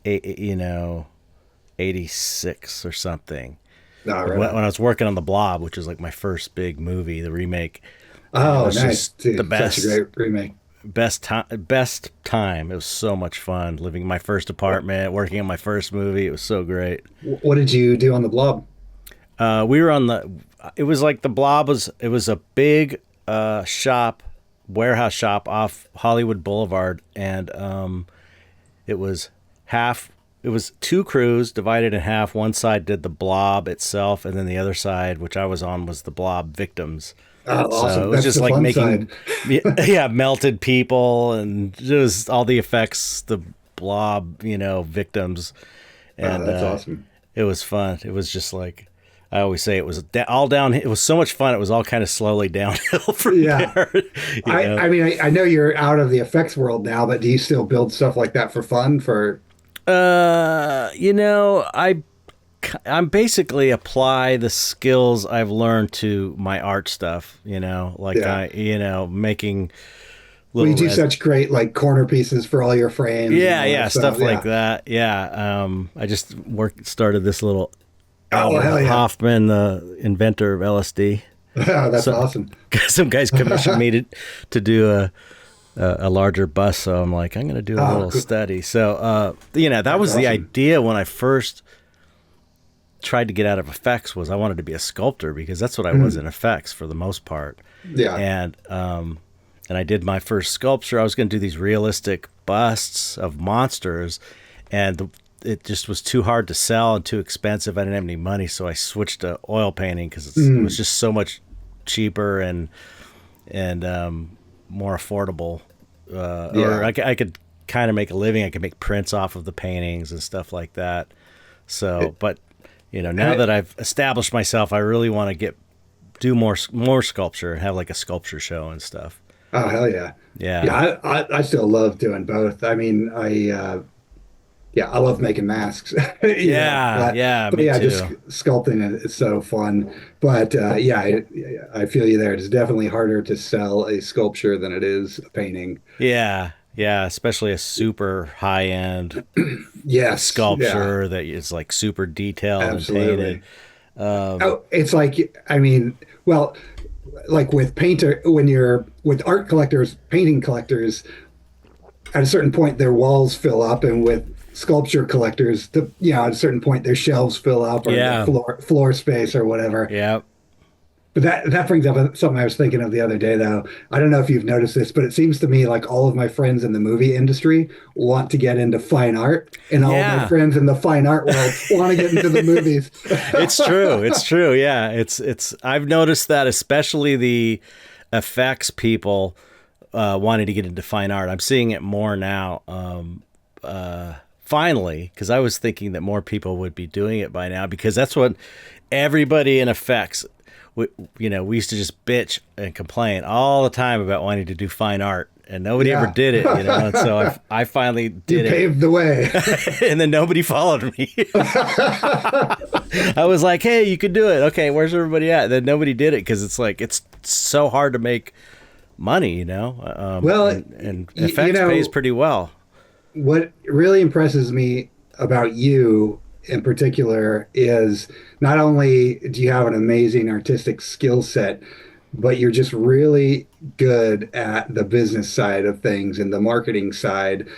86 or something. no, Like right when on. I was working on The Blob, which was like my first big movie, the remake, and it Oh, was nice. just the Dude, such a great remake. best time. It was so much fun living in my first apartment, working on my first movie. It was so great. What did you do on the blob? We were on it was like The Blob it was a big warehouse shop off Hollywood Boulevard, and it was it was two crews divided in half. One side did The Blob itself, and then the other side, which I was on, was The Blob victims. Oh, So it awesome. was That's just the like fun making, side. yeah, melted people and just all the effects, the blob, victims. Oh, And that's awesome. it was fun. It was just like, I always say it was all down. It was so much fun. It was all kind of slowly downhill from Yeah. there. you know? I mean, I know you're out of the effects world now, but do you still build stuff like that for fun? For I'm basically apply the skills I've learned to my art stuff, like yeah. making Well, you little do such great like corner pieces for all your frames and yeah, all that yeah, stuff. stuff like Yeah. that. Yeah. I just started this little Oh, Albert hell yeah. Hoffman, the inventor of LSD. Oh, that's So awesome. some guys commissioned me to do a larger bust, so I'm like, I'm going to do a Oh, little cool. study. So, that That's was the awesome. idea when I first tried to get out of effects. Was I wanted to be a sculptor because that's what I was in effects for the most part. Yeah. And I did my first sculpture. I was going to do these realistic busts of monsters, and it just was too hard to sell and too expensive. I didn't have any money, so I switched to oil painting because it was just so much cheaper and more affordable. Or Yeah. I could kind of make a living. I could make prints off of the paintings and stuff like that. So, It, but and now it, that I've established myself, I really want to do more sculpture and have like a sculpture show and stuff. oh, hell yeah. Yeah. Yeah, I still love doing both. I mean, yeah, I love making masks, Yeah, yeah, but me yeah, just too. sculpting it is so fun. But yeah, I feel you there. It's definitely harder to sell a sculpture than it is a painting. Yeah, yeah, especially a super high-end Yes, yeah, sculpture that is like super detailed and painted. absolutely. Oh, it's like, I mean, well, like with painter, when you're with art collectors, painting collectors, at a certain point their walls fill up, and with sculpture collectors, at a certain point their shelves fill up or the Yeah, floor space or whatever. yeah. But that brings up something I was thinking of the other day, though. I don't know if you've noticed this, but it seems to me like all of my friends in the movie industry want to get into fine art, and all of my Yeah. friends in the fine art world want to get into the movies. It's true. It's true. Yeah, it's I've noticed that especially the effects people wanting to get into fine art. I'm seeing it more now. finally, because I was thinking that more people would be doing it by now, because that's what everybody in effects, we used to just bitch and complain all the time about wanting to do fine art, and nobody ever did it, and so I finally did it. You paved the way. And then nobody followed me. I was like, hey, you could do it. Okay, where's everybody at? And then nobody did it, because it's like, it's so hard to make money, Well, and effects pays pretty well. What really impresses me about you in particular is not only do you have an amazing artistic skill set, but you're just really good at the business side of things and the marketing side.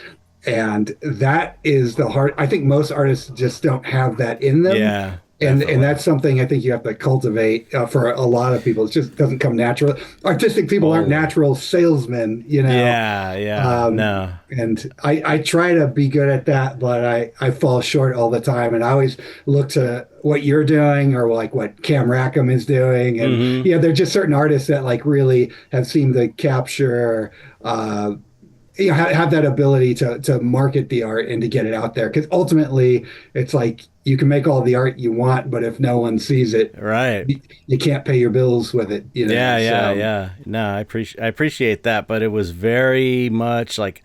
And that is the hard, I think most artists just don't have that in them. Yeah. And that's something I think you have to cultivate for a lot of people. It just doesn't come natural. Artistic people aren't natural salesmen, Yeah, no. And I try to be good at that, but I fall short all the time. And I always look to what you're doing or like what Cam Rackham is doing. And there are just certain artists that like really have seemed to capture have that ability to market the art and to get it out there. Because ultimately, it's like you can make all the art you want, but if no one sees it, right, you can't pay your bills with it. Yeah. No, I appreciate that, but it was very much like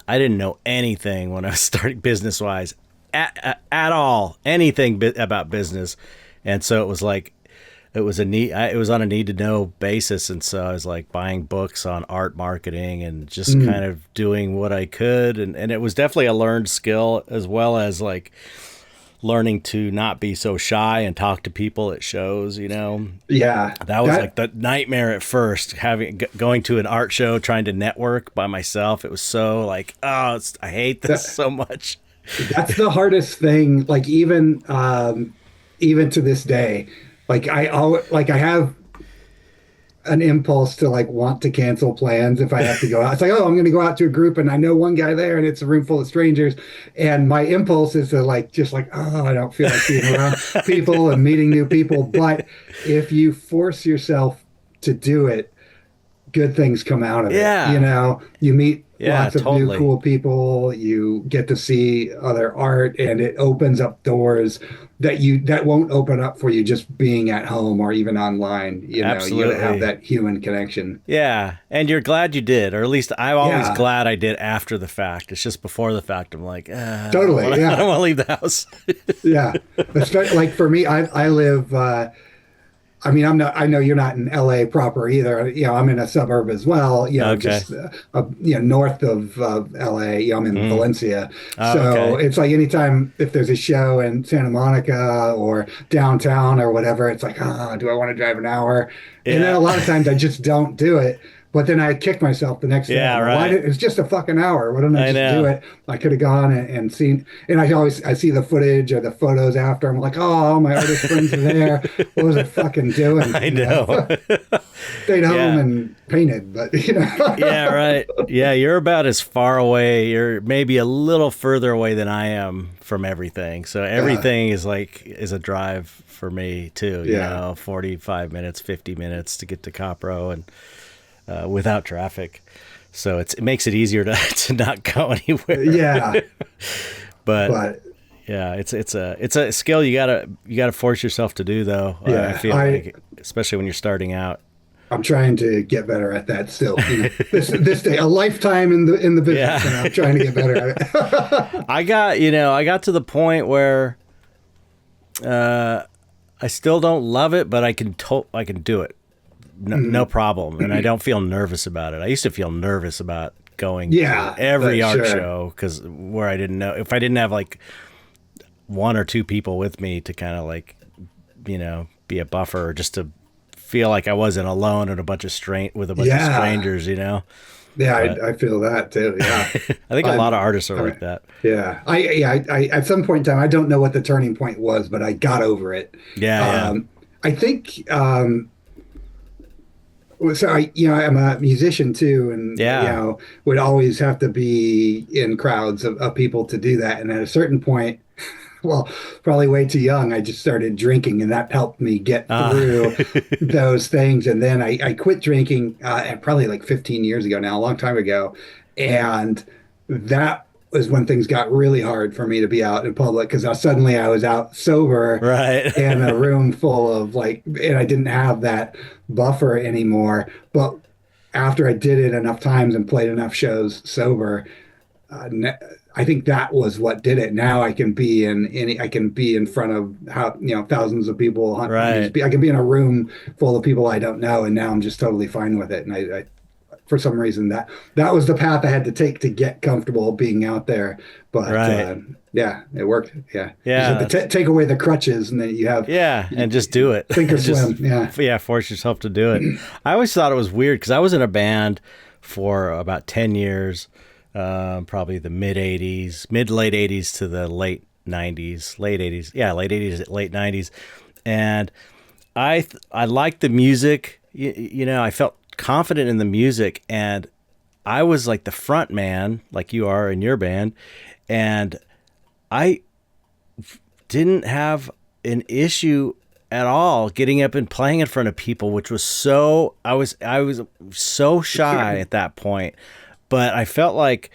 I didn't know anything when I was starting business wise at all, anything about business, and so it was like. It was on a need to know basis, and so I was like buying books on art marketing and just kind of doing what I could, and it was definitely a learned skill, as well as like learning to not be so shy and talk to people at shows. Yeah, that was like the nightmare at first, going to an art show, trying to network by myself. It was so like, I hate this so much. That's the hardest thing. Like even to this day. Like I have an impulse to like want to cancel plans if I have to go out. It's like, I'm going to go out to a group and I know one guy there and it's a room full of strangers. And my impulse is to like, just like, I don't feel like being around people and meeting new people. But if you force yourself to do it, good things come out of it. You meet lots of new cool people, you get to see other art, and it opens up doors that won't open up for you just being at home or even online. Absolutely. You gotta have that human connection. Yeah, and you're glad you did, or at least I'm always glad I did after the fact. It's just before the fact I'm like, totally. I don't want to leave the house. Yeah, especially like for me, I live. I know you're not in LA proper either. I'm in a suburb as well. Just north of LA. I'm in Valencia. It's like anytime if there's a show in Santa Monica or downtown or whatever, it's like, do I want to drive an hour? And then a lot of times I just don't do it. But then I kick myself the next day. Yeah, right. It's just a fucking hour. Why don't I just do it? I could have gone and seen. And I see the footage or the photos after. I'm like, all my artist friends are there. What was I fucking doing? I know. Stayed home and painted, but Yeah, right. Yeah, you're about as far away. You're maybe a little further away than I am from everything. So everything is a drive for me too. 45 minutes, 50 minutes to get to Copro and. Without traffic, so it makes it easier to not go anywhere. Yeah, but yeah, it's a skill you gotta force yourself to do though. Yeah, I feel like, especially when you're starting out. I'm trying to get better at that still. This day, a lifetime in the business, and I'm trying to get better at it. I got to the point where I still don't love it, but I can do it. No problem, and I don't feel nervous about it. I used to feel nervous about going to every art show because where I didn't know if I didn't have like one or two people with me to kind of like be a buffer, or just to feel like I wasn't alone at a bunch of strangers. Yeah, I feel that too. Yeah, I think a lot of artists are like that. Yeah, I at some point in time, I don't know what the turning point was, but I got over it. I think. So I'm a musician too, and would always have to be in crowds of people to do that. And at a certain point, well, probably way too young, I just started drinking, and that helped me get through those things. And then I quit drinking probably like 15 years ago now, a long time ago, and that was when things got really hard for me to be out in public because suddenly I was out sober Right. in a room full of and I didn't have that buffer anymore. But after I did it enough times and played enough shows sober, I think that was what did it. Now I can be I can be in front of thousands of people, hundreds. Right. I can be in a room full of people I don't know, and now I'm just totally fine with it. And I for some reason that was the path I had to take to get comfortable being out there. But Right. yeah, it worked. Yeah, Yeah. you have to take away the crutches, and then you have And just do it. sink or Just, swim. Yeah, yeah, force yourself to do it. I always thought it was weird because I was in a band for about 10 years, probably the mid late 80s to the late 90s, late 80s. Yeah, late 80s, late 90s. And I liked the music. I felt confident in the music, and I was like the front man, like you are in your band, and I didn't have an issue at all getting up and playing in front of people, which was I was so shy at that point, but I felt like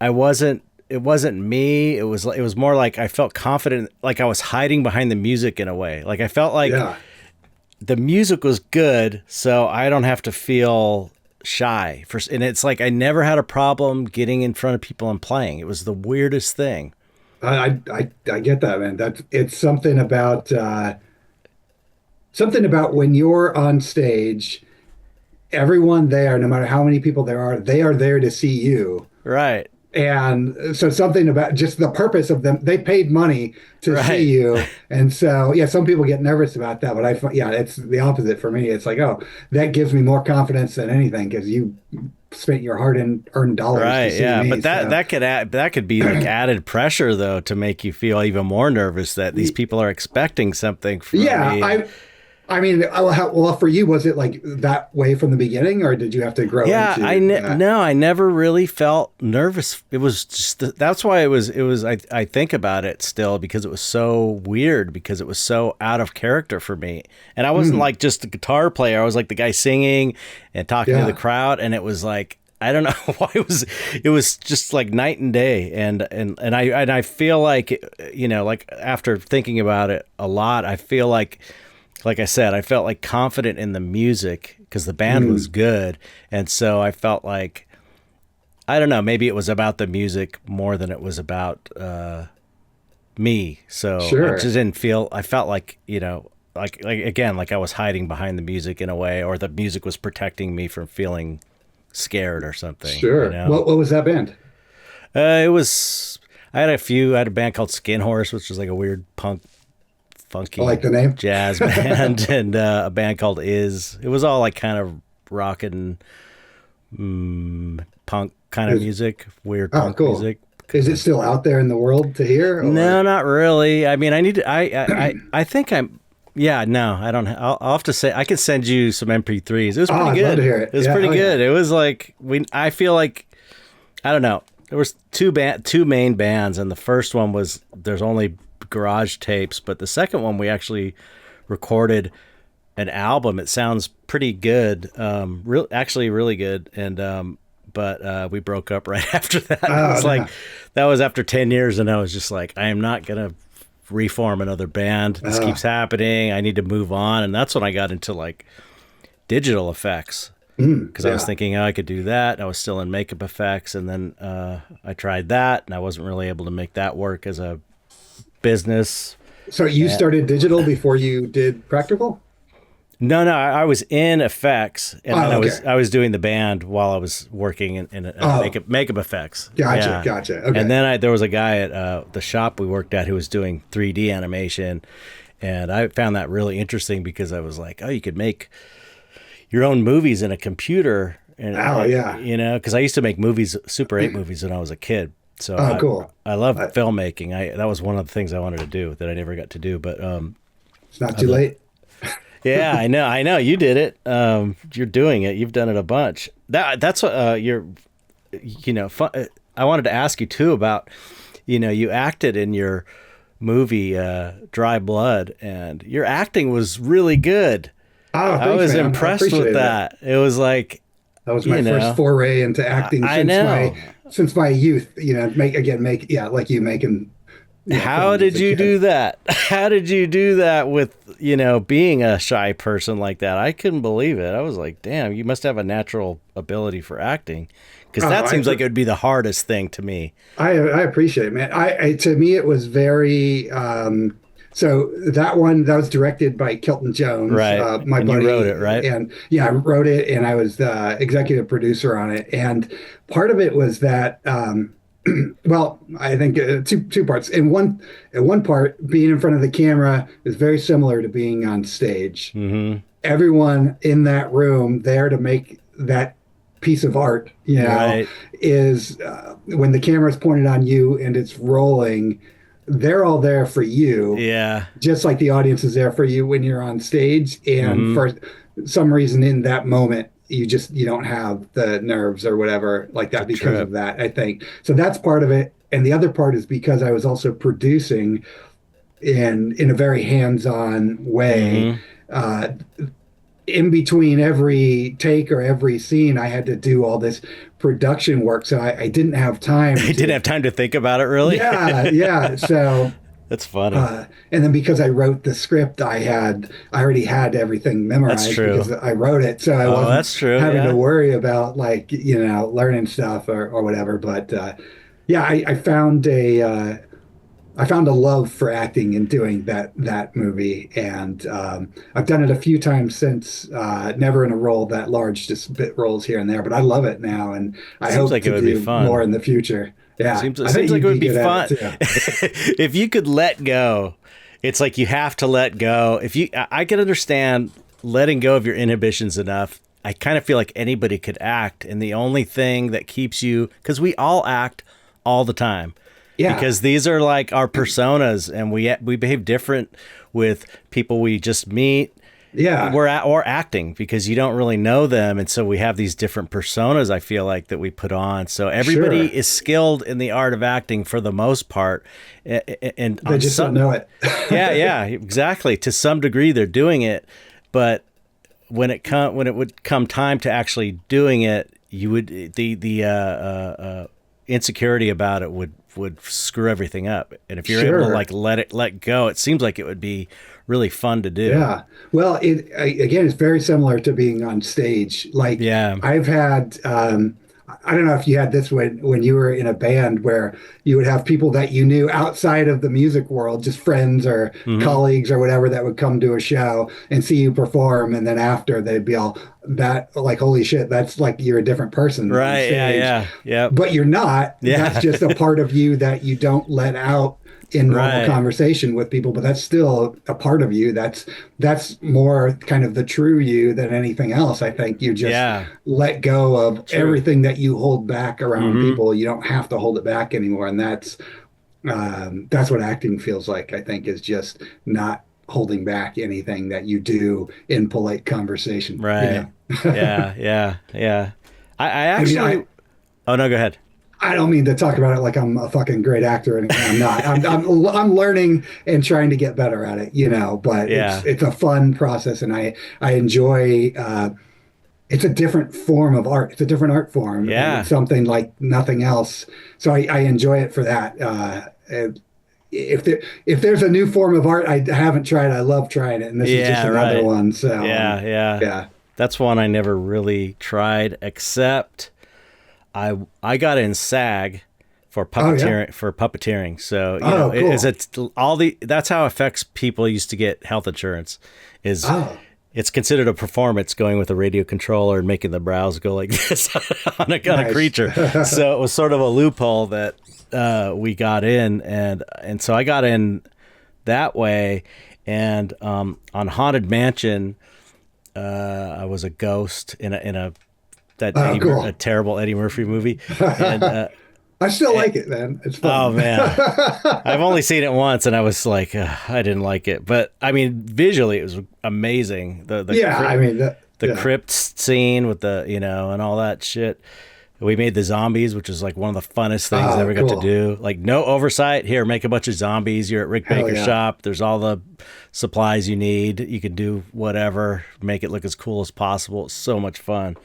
it wasn't me. It was more like I felt confident, like I was hiding behind the music in a way. Like I felt like the music was good, so I don't have to feel shy. And it's like I never had a problem getting in front of people and playing. It was the weirdest thing. I get that, man. It's something about when you're on stage, everyone there, no matter how many people there are, they are there to see you. Right. And so something about just the purpose of them, they paid money to see you. And so, yeah, some people get nervous about that, but it's the opposite for me. It's like, oh, that gives me more confidence than anything because you spent your hard-earned dollars to see me. But that could be like added pressure though to make you feel even more nervous that these people are expecting something from me. I mean, well, for you, was it like that way from the beginning, or did you have to grow into No, I never really felt nervous. It was just, that's why it was, I think about it still because it was so weird, because it was so out of character for me. And I wasn't like just a guitar player. I was like the guy singing and talking to the crowd. And it was like, I don't know why it was just like night and day. And I feel like, like after thinking about it a lot, I feel like I said, I felt like confident in the music because the band was good. And so I felt like, I don't know, maybe it was about the music more than it was about me. So I just didn't feel, I felt like, like again, like I was hiding behind the music in a way, or the music was protecting me from feeling scared or something. Sure. What was that band? I had a band called Skin Horse, which was like a weird punk, funky, I like the name, jazz band, and a band called Is. It was all like kind of rock and punk kind of music, weird punk music. Is it still out there in the world to hear? Or? No, not really. I mean, I think I'm. Yeah, no, I don't. I'll have to say I could send you some MP3s. It was pretty good. I'd love to hear it. It was pretty good. It was like I feel like, I don't know. There was two main bands, and the first one was there's only garage tapes, but the second one we actually recorded an album. It sounds pretty good, actually really good, and but we broke up right after that. It's like that was after 10 years, and I was just like, I am not gonna reform another band. This keeps happening. I need to move on. And that's when I got into like digital effects, because I was thinking, I could do that. I was still in makeup effects, and then I tried that, and I wasn't really able to make that work as a business. So you started digital before you did practical? No, I was in effects, and then I was doing the band while I was working in makeup effects. Gotcha. Okay. And then there was a guy at the shop we worked at who was doing 3D animation, and I found that really interesting because I was like, oh, you could make your own movies in a computer, and because I used to make movies, Super 8 movies when I was a kid. So cool. I love filmmaking. That was one of the things I wanted to do that I never got to do. But it's not too late. Yeah, I know. You did it. You're doing it. You've done it a bunch. That's what you're. I wanted to ask you too about. You acted in your movie Dry Blood, and your acting was really good. Oh, thanks, I was man. impressed with that. It was like that was my first foray into acting since since my youth, like you making, How film as did a you kid. do that? How did you do that with, being a shy person like that? I couldn't believe it. I was like, damn, you must have a natural ability for acting. Because Oh, that seems like it would be the hardest thing to me. I appreciate it, man. To me, it was very, so that one that was directed by Kelton Jones, Right. my And you wrote it, buddy, right? and yeah, I wrote it, and I was the executive producer on it. And part of it was that, well, I think two parts. In one part, being in front of the camera is very similar to being on stage. Mm-hmm. Everyone in that room there to make that piece of art, Right. is when the camera is pointed on you and it's rolling, they're all there for you, Yeah. just like the audience is there for you when you're on stage. And Mm-hmm. for some reason in that moment, you don't have the nerves or whatever like It's a that because of trip. that, I think. So that's part of it. And the other part is because I was also producing in a very hands-on way. Mm-hmm. Uh, in between every take or every scene, I had to do all this production work. So I didn't have time I didn't to, have time to think about it, really. yeah, yeah. So, That's funny. and then because I wrote the script, I already had everything That's memorized true. because I wrote it. So I Oh, wasn't that's true. having to Yeah. worry about like, learning stuff or whatever. But, yeah, I found a love for acting and doing that movie, and I've done it a few times since. Never in a role that large, just bit roles here and there. But I love it now, and I Seems hope like it to would be do more fun. in the future. Yeah, It I bet seems like you'd it would be be good at it fun. too. If you could let go, it's like you have to let go. I can understand letting go of your inhibitions enough. I kind of feel like anybody could act, and the only thing that keeps you, because we all act all the time, Yeah, because these are like our personas, and we behave different with people we just meet. yeah, Or acting, because you don't really know them, and so we have these different personas, I feel like, that we put on. So everybody sure. is skilled in the art of acting for the most part, and They on just don't some, know it. yeah, exactly, to some degree they're doing it, but when it would come time to actually doing it, you would the insecurity about it would screw everything up. And if you're able to Sure. like let go, it seems like it would be really fun to do. Yeah. Well, again, it's very similar to being on stage. Like Yeah. I've had, I don't know if you had this when you were in a band where you would have people that you knew outside of the music world, just friends or Hmm. colleagues or whatever that would come to a show and see you perform, and then after they'd be all that like, holy shit, that's like you're a different person on Right. Yeah. stage, Yeah. Yep. but you're not. That's Yeah. just a part of you that you don't let out in normal Right. conversation with people, but that's still a part of you. That's more kind of the true you than anything else. I think you just Yeah. let go of True. everything that you hold back around Hmm. people. You don't have to hold it back anymore, and that's what acting feels like. I think is just not holding back anything that you do in polite conversation. Right. Yeah. Yeah. Yeah. I I mean, actually. Oh no. Go ahead. I don't mean to talk about it like I'm a fucking great actor, and I'm not. I'm learning and trying to get better at it, But Yeah. it's a fun process, and I enjoy. It's a different form of art. It's a different art form, and it's Yeah. something like nothing else. So I enjoy it for that. If there's a new form of art I haven't tried, I love trying it, and this is just Yeah. another Right. one. So Yeah. Yeah. yeah. That's one I never really tried, except I got in SAG for Oh yeah. puppeteering. So Oh cool. that's how it affects people used to get health insurance. Is Oh It's considered a performance going with a radio controller and making the brows go like this on a nice. creature. So it was sort of a loophole that we got in, and so I got in that way. And on Haunted Mansion, I was a ghost in a Oh a cool. terrible Eddie Murphy movie, and I still like it, man. It's oh fun. man, I've only seen it once, and I was like, I didn't like it. But I mean, visually, it was amazing. Yeah, I mean The yeah. crypt scene with and all that shit. We made the zombies, which is like one of the funnest things I Oh, ever got to cool. do. Like no oversight. Here, make a bunch of zombies. You're at Rick Hell Baker's yeah. shop. There's all the supplies you need. You can do whatever. Make it look as cool as possible. It's so much fun.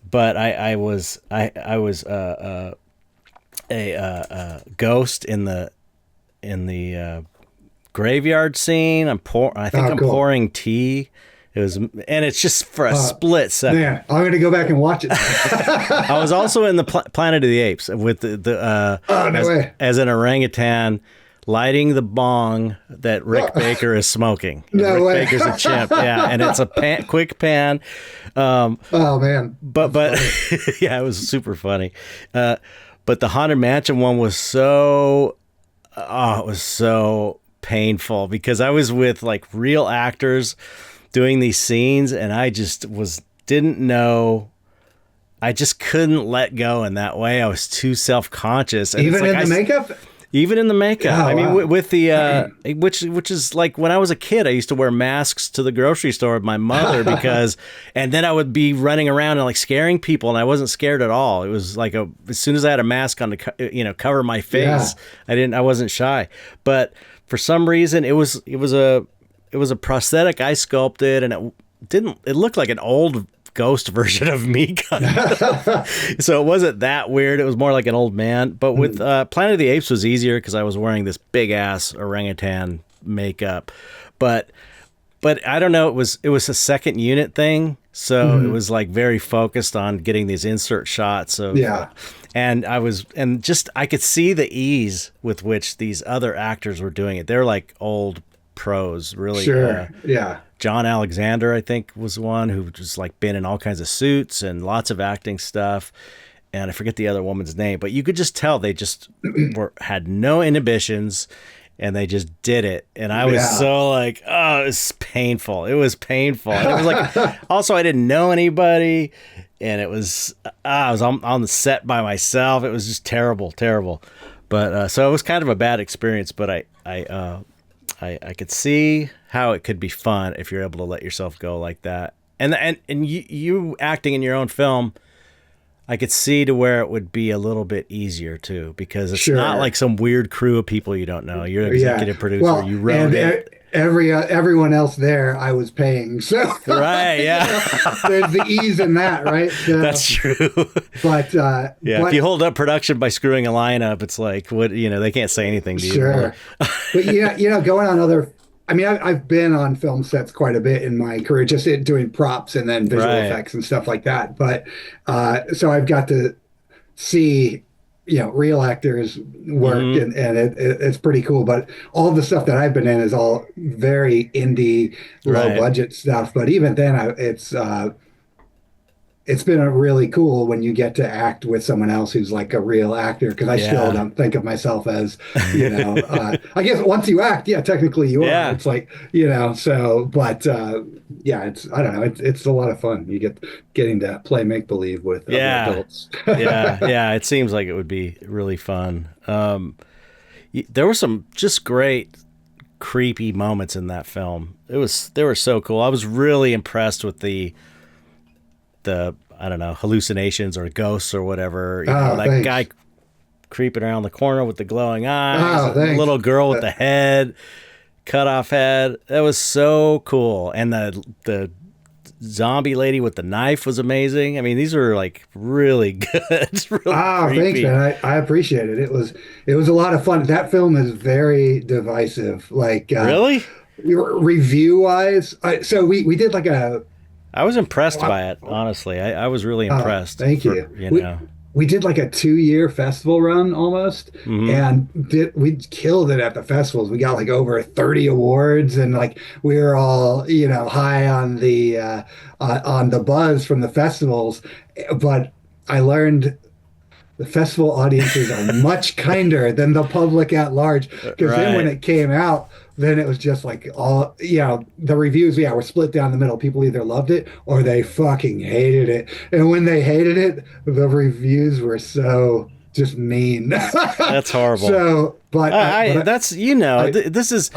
but I was a ghost in the graveyard scene. I think I'm cool. pouring tea. It was, and it's just for a split second. Man, I'm going to go back and watch it. I was also in the Planet of the Apes with as an orangutan lighting the bong that Rick Baker is smoking. No Rick way. Baker's a chimp. Yeah, and it's a quick pan. Oh man. But yeah, it was super funny. But the Haunted Mansion one was so it was so painful because I was with like real actors doing these scenes, and I just didn't know. I just couldn't let go in that way. I was too self-conscious. And Even in the makeup? Even in the makeup. Oh, I mean, wow. with the which is like when I was a kid, I used to wear masks to the grocery store with my mother because, and then I would be running around and like scaring people, and I wasn't scared at all. It was like as soon as I had a mask on to cover my face, I wasn't shy. But for some reason, it was a prosthetic I sculpted, and it looked like an old ghost version of me kind of. So it wasn't that weird. It was more like an old man. But with Planet of the Apes was easier because I was wearing this big ass orangutan makeup. But I don't know, it was a second unit thing. So it was like very focused on getting these insert shots of and I could see the ease with which these other actors were doing it. They're like old pros, really. Sure. Yeah. John Alexander, I think, was one who just like been in all kinds of suits and lots of acting stuff. And I forget the other woman's name, but you could just tell they just had no inhibitions and they just did it. And I was so like, oh, it was painful. It was painful. And it was like, also I didn't know anybody, and it was, I was on the set by myself. It was just terrible, terrible. But so it was kind of a bad experience, but I could see how it could be fun if you're able to let yourself go like that. And you acting in your own film, I could see to where it would be a little bit easier too, because it's not like some weird crew of people you don't know. You're an executive producer. Well, you wrote it. Everyone else there I was paying, so right, yeah. There's the ease in that, right? So, that's true. But if you hold up production by screwing a line up, it's like they can't say anything to you. Sure. But going on other. I mean, I've been on film sets quite a bit in my career, just doing props and then visual effects and stuff like that. But so I've got to see, real actors work, and it's pretty cool. But all the stuff that I've been in is all very indie, low budget stuff. But even then, it's been a really cool when you get to act with someone else who's like a real actor, because I still don't think of myself as, I guess once you act, technically you are. It's like, so, but it's, I don't know, it's a lot of fun. You getting to play make believe with other adults. It seems like it would be really fun. There were some just great creepy moments in that film. They were so cool. I was really impressed with the I don't know, hallucinations or ghosts or whatever. That guy creeping around the corner with the glowing eyes, the little girl with the head, cut off head. That was so cool. And the zombie lady with the knife was amazing. I mean, these were like really good. Really thanks, man. I appreciate it. It was a lot of fun. That film is very divisive. Like really? Review wise. So we did like I was impressed by it, honestly. I was really impressed. Thank you. We did like a 2-year festival run almost, and we killed it at the festivals. We got like over 30 awards, and like we were all high on the buzz from the festivals. But I learned the festival audiences are much kinder than the public at large, because then when it came out, then it was just like all, the reviews, were split down the middle. People either loved it or they fucking hated it. And when they hated it, the reviews were so just mean. That's horrible. So, this is,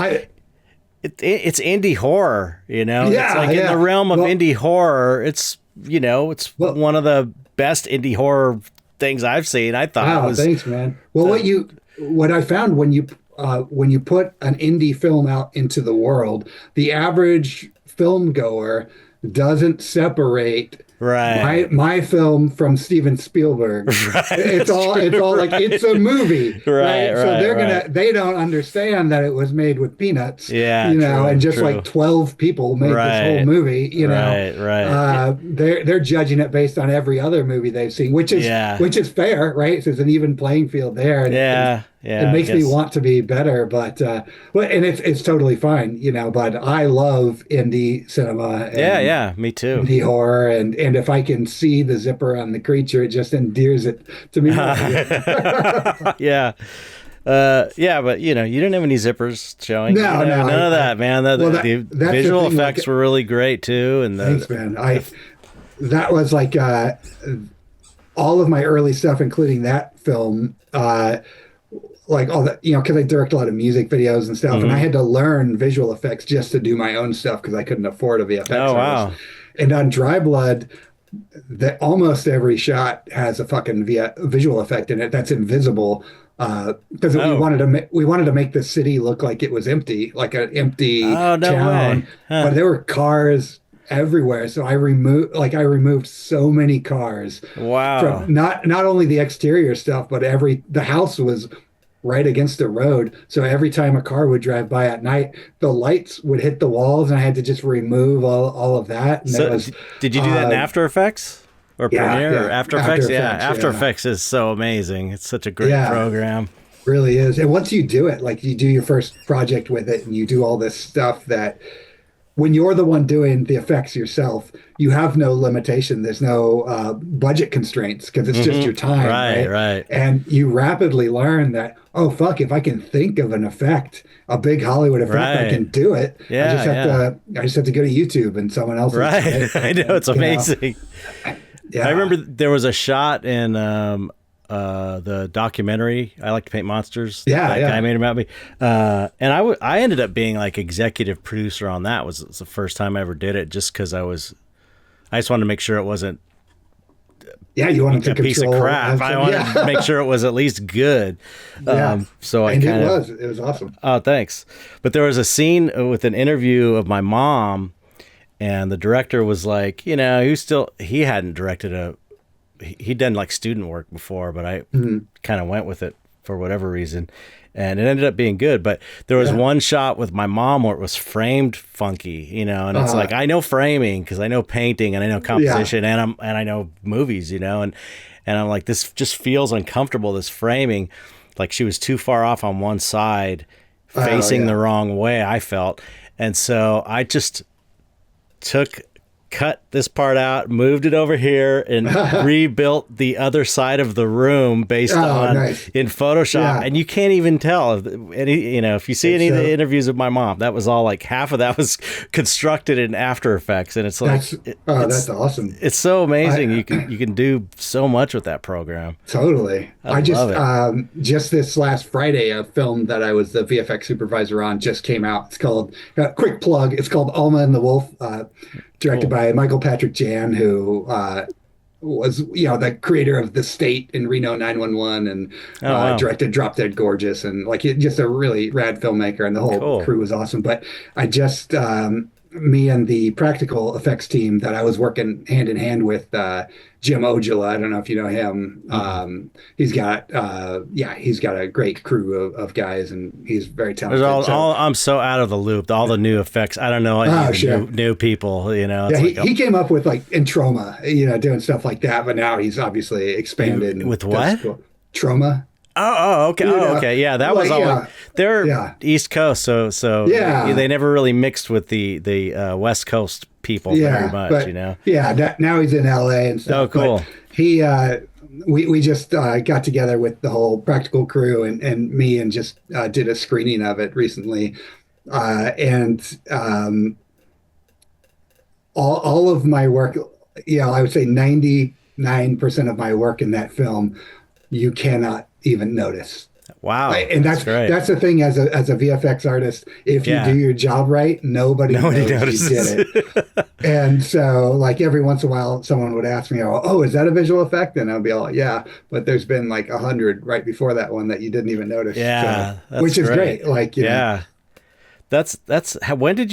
it's indie horror, it's like in the realm of indie horror. It's, it's one of the best indie horror things I've seen. I thought it was. Thanks, man. Well, what I found when you put an indie film out into the world, the average film goer doesn't separate Right. My film from Steven Spielberg. Right. It's all like it's a movie, Right, right? So right, right. they don't understand that it was made with peanuts, Yeah, and true, just like true. 12 people made this whole Right. movie, Right, right. they're judging it based on every other movie they've seen, Yeah. which is fair, right? So it's an even playing field there, and Yeah. it Yeah, I makes me guess. want to be better, and it's totally fine, but I love indie cinema Yeah, and yeah, me too. indie horror, and if I can see the zipper on the creature, it just endears it to me more. Yeah. Yeah, but you didn't have any zippers showing. No, no, None of that, man. well, The that's the visual thing. effects Like, were really great too, and thanks, man. That was like all of my early stuff, including that film. Like all that, because I direct a lot of music videos and stuff, and I Mhm. had to learn visual effects just to do my own stuff because I couldn't afford a VFX Oh artist. wow. And on Dry Blood, that almost every shot has a fucking visual effect in it that's invisible because Oh. we wanted to make the city look like it was empty, like an empty Oh, no way. town, Huh. but there were cars everywhere. So I removed so many cars from Wow. not only the exterior stuff, but the house was right against the road. So every time a car would drive by at night, the lights would hit the walls, and I had to just remove all of that. And it So was, did you do that in uh, After Effects or yeah, Premiere or yeah, After After Effects? Yeah, Effects, After yeah, Effects is so amazing. It's such a great yeah, program. really is. And once you do it, like you do your first project with it, and you do all this stuff that when you're the one doing the effects yourself, you have no limitation. There's no budget constraints because it's just your time, Right, right? right. And you rapidly learn that, oh, fuck, if I can think of an effect, a big Hollywood effect, I Right. can do it. Yeah, yeah. I just have to go to YouTube and someone else will try Right. it. I know, it's amazing. I Yeah. remember there was a shot in the documentary "I Like to Paint Monsters" Yeah, that yeah. guy made about me, and I ended up being like executive producer on that. It was the first time I ever did it, just because I just wanted to make sure it wasn't Yeah, you wanted to a piece of control. crap. I wanted to make sure it was at least good. Yeah. So I And kind of it was awesome. oh, thanks. But there was a scene with an interview of my mom, and the director was like, he hadn't directed he'd done like student work before, but I kind of went with it for whatever reason. And it ended up being good. But there was one shot with my mom where it was framed funky, and it's like, I know framing because I know painting and I know composition and I know movies, and I'm like, this just feels uncomfortable, this framing. Like she was too far off on one side, facing the wrong way, I felt. And so I just cut this part out, moved it over here, and rebuilt the other side of the room based on nice. in Photoshop. Yeah. And you can't even tell if you see any of the interviews of my mom, that was all like half of that was constructed in After Effects, and it's like that's awesome. It's so amazing. You can do so much with that program. Totally. I love it. Just this last Friday, a film that I was the VFX supervisor on just came out. It's called, quick plug, it's called Alma and the Wolf, directed by Michael Patrick Jan, who was, the creator of The State in Reno 911 and wow. directed Drop Dead Gorgeous, and just a really rad filmmaker, and the whole crew was awesome. But I just, me and the practical effects team that I was working hand in hand with, Jim Ojala, I don't know if you know him. He's got a great crew of guys, and he's very talented. I'm so out of the loop. All the new effects, I don't know any new people. He came up with like in Trauma, doing stuff like that. But now he's obviously expanded. With what? Trauma. Oh, okay. Okay. Yeah, that was all. They're East Coast, so they never really mixed with the West Coast people very much, Yeah, now he's in LA and stuff. Oh, cool. But we just got together with the whole practical crew and me and just did a screening of it recently, and all of my work, I would say 99% of my work in that film, you cannot even notice. Wow. And that's great. That's the thing as a VFX artist, if you do your job right, nobody knows you did it. And so like every once in a while someone would ask me, oh, is that a visual effect? And I'll be all, yeah, but there's been like 100 right before that one that you didn't even notice. Yeah. Which is great. Like, yeah. How did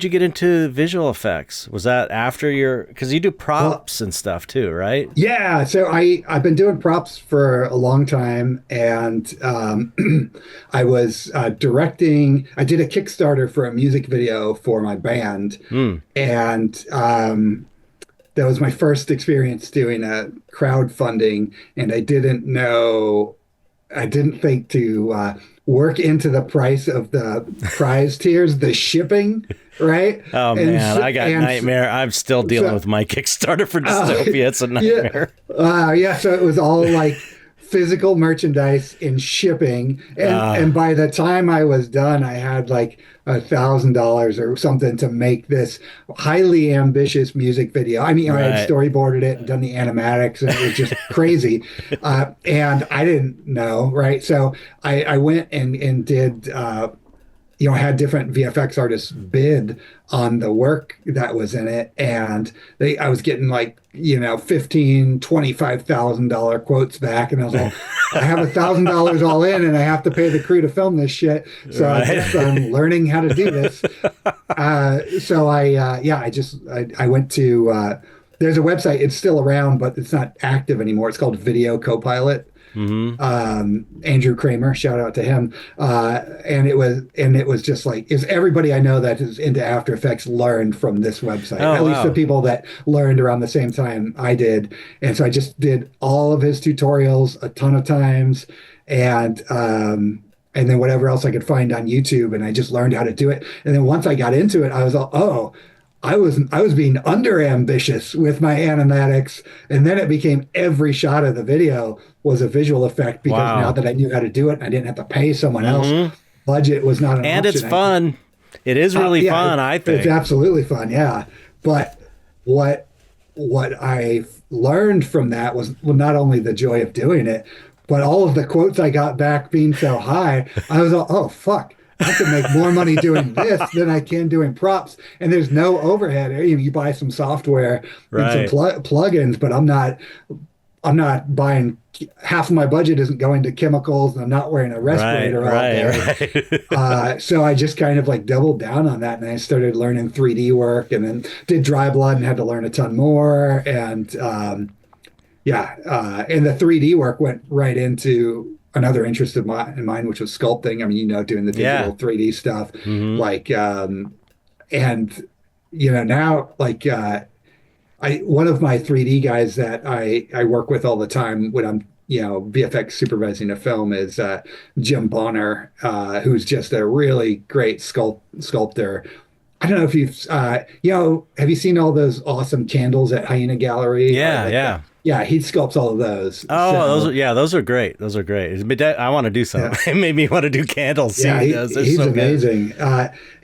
you get into visual effects? Was that after because you do Well, props and stuff too, right? yeah, so I've been doing props for a long time, and I was directing. I did a Kickstarter for a music video for my band, Hmm. and that was my first experience doing a crowdfunding, and I didn't think to work into the price of the prize tiers, the shipping, right? Oh And man, s- I got and s- nightmare. I'm still dealing so with my Kickstarter for uh, dystopia. It's a yeah, nightmare. yeah. So it was all like physical merchandise and shipping, and Uh, by the time I was done, I had like $1,000 or something to make this highly ambitious music video. I mean, I had right. storyboarded it and done the animatics, and it was just crazy. And I didn't know, right? So I went and did. Had different VFX artists bid on the work that was in it, and I was getting like, $25,000 quotes back, and I was all, I have $1,000 all in, and I have to pay the crew to film this shit, so I guess Right. I'm learning how to do this. So I went to there's a website. It's still around, but it's not active anymore. It's called Video Copilot. Hmm. Andrew Kramer, shout out to him. And it was just like, is everybody I know that is into After Effects learned from this website, Oh at least the wow. people that learned around the same time I did. And so I just did all of his tutorials a ton of times, and then whatever else I could find on YouTube, and I just learned how to do it. And then once I got into it, I was all, oh, I was being under ambitious with my animatics, and then it became every shot of the video was a visual effect, because now Wow. that I knew how to do it, I didn't have to pay someone else. Hmm. Budget was not an And it's option. fun. It is really Yeah, fun, I it's think. absolutely fun. Yeah, but what what I learned from that was, well, not only the joy of doing it, but all of the quotes I got back being so high. I was all, oh fuck. I can make more money doing this than I can doing props, and there's no overhead. You buy some software and some Right. plugins, but I'm not buying. Half of my budget isn't going to chemicals, and I'm not wearing a Right. respirator all Right. day. Right. So I just kind of like doubled down on that, and I started learning 3D work, and then did dry blood and had to learn a ton more. And and the 3D work went right into another interest of mine, which was sculpting. I mean, doing the Yeah. digital 3D stuff, Hmm. like, and now, like, I one of my 3D guys that I work with all the time when I'm VFX supervising a film is Jim Bonner, who's just a really great sculptor. I don't know if have you seen all those awesome candles at Hyena Gallery? Yeah. Yeah. Yeah, he sculpts all of those. Oh, So those are great. Those are great. I want to do some. yeah, It made me want to do candles. See, yeah, he does. They're he's so good. amazing.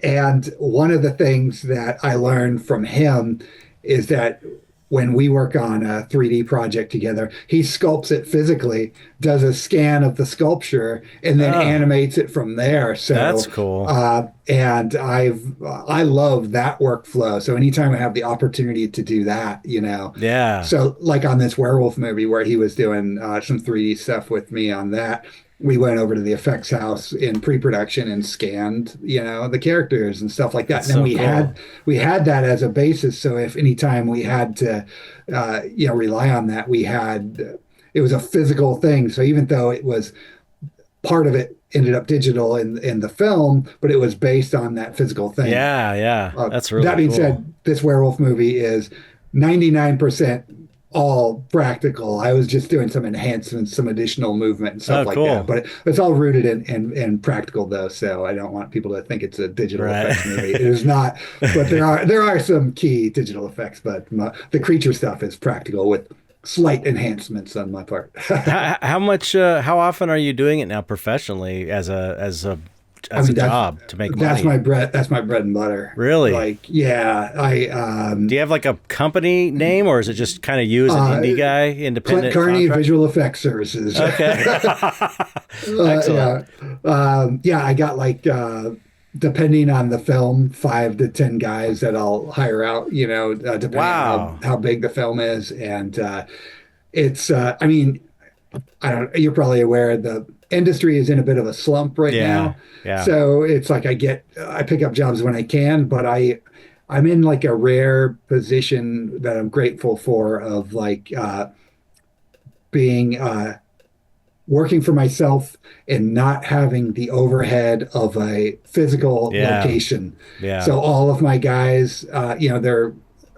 And one of the things that I learned from him is that when we work on a 3D project together, he sculpts it physically, does a scan of the sculpture, and then Oh, animates it from there. that's So, cool. and I love that workflow. So anytime I have the opportunity to do that, Yeah. so like on this werewolf movie where he was doing some 3D stuff with me on that, we went over to the effects house in pre-production and scanned, the characters and stuff like that. That's And then so we cool. had we had that as a basis. So if anytime we had to, rely on that, it was a physical thing. So even though it was part of it ended up digital in the film, but it was based on that physical thing. Yeah. Yeah. That's That really being cool. said, this werewolf movie is 99% all practical. I was just doing some enhancements, some additional movement and Oh, stuff like that. cool. But it's all rooted in practical though, so I don't want people to think it's a digital Right. effects movie. It is not, but there are some key digital effects, but the creature stuff is practical with slight enhancements on my part. How much? How often are you doing it now professionally I as a mean, that's job to make that's money? my bread. That's my bread and butter. Really? Like, yeah, I Do you have like a company name, or is it just kind of you as an uh, indie guy, Clint independent Carney contract? Visual Effects Services. Okay. Excellent. Yeah, yeah. I got like, depending on the film, 5 to 10 guys that I'll hire out. Depending on Wow. how big the film is, and it's. I mean, I don't, you're probably aware the industry is in a bit of a slump right Yeah. now. Yeah. So it's like I pick up jobs when I can, but I'm in like a rare position that I'm grateful for of like being working for myself and not having the overhead of a physical Yeah. location. Yeah. So all of my guys, they're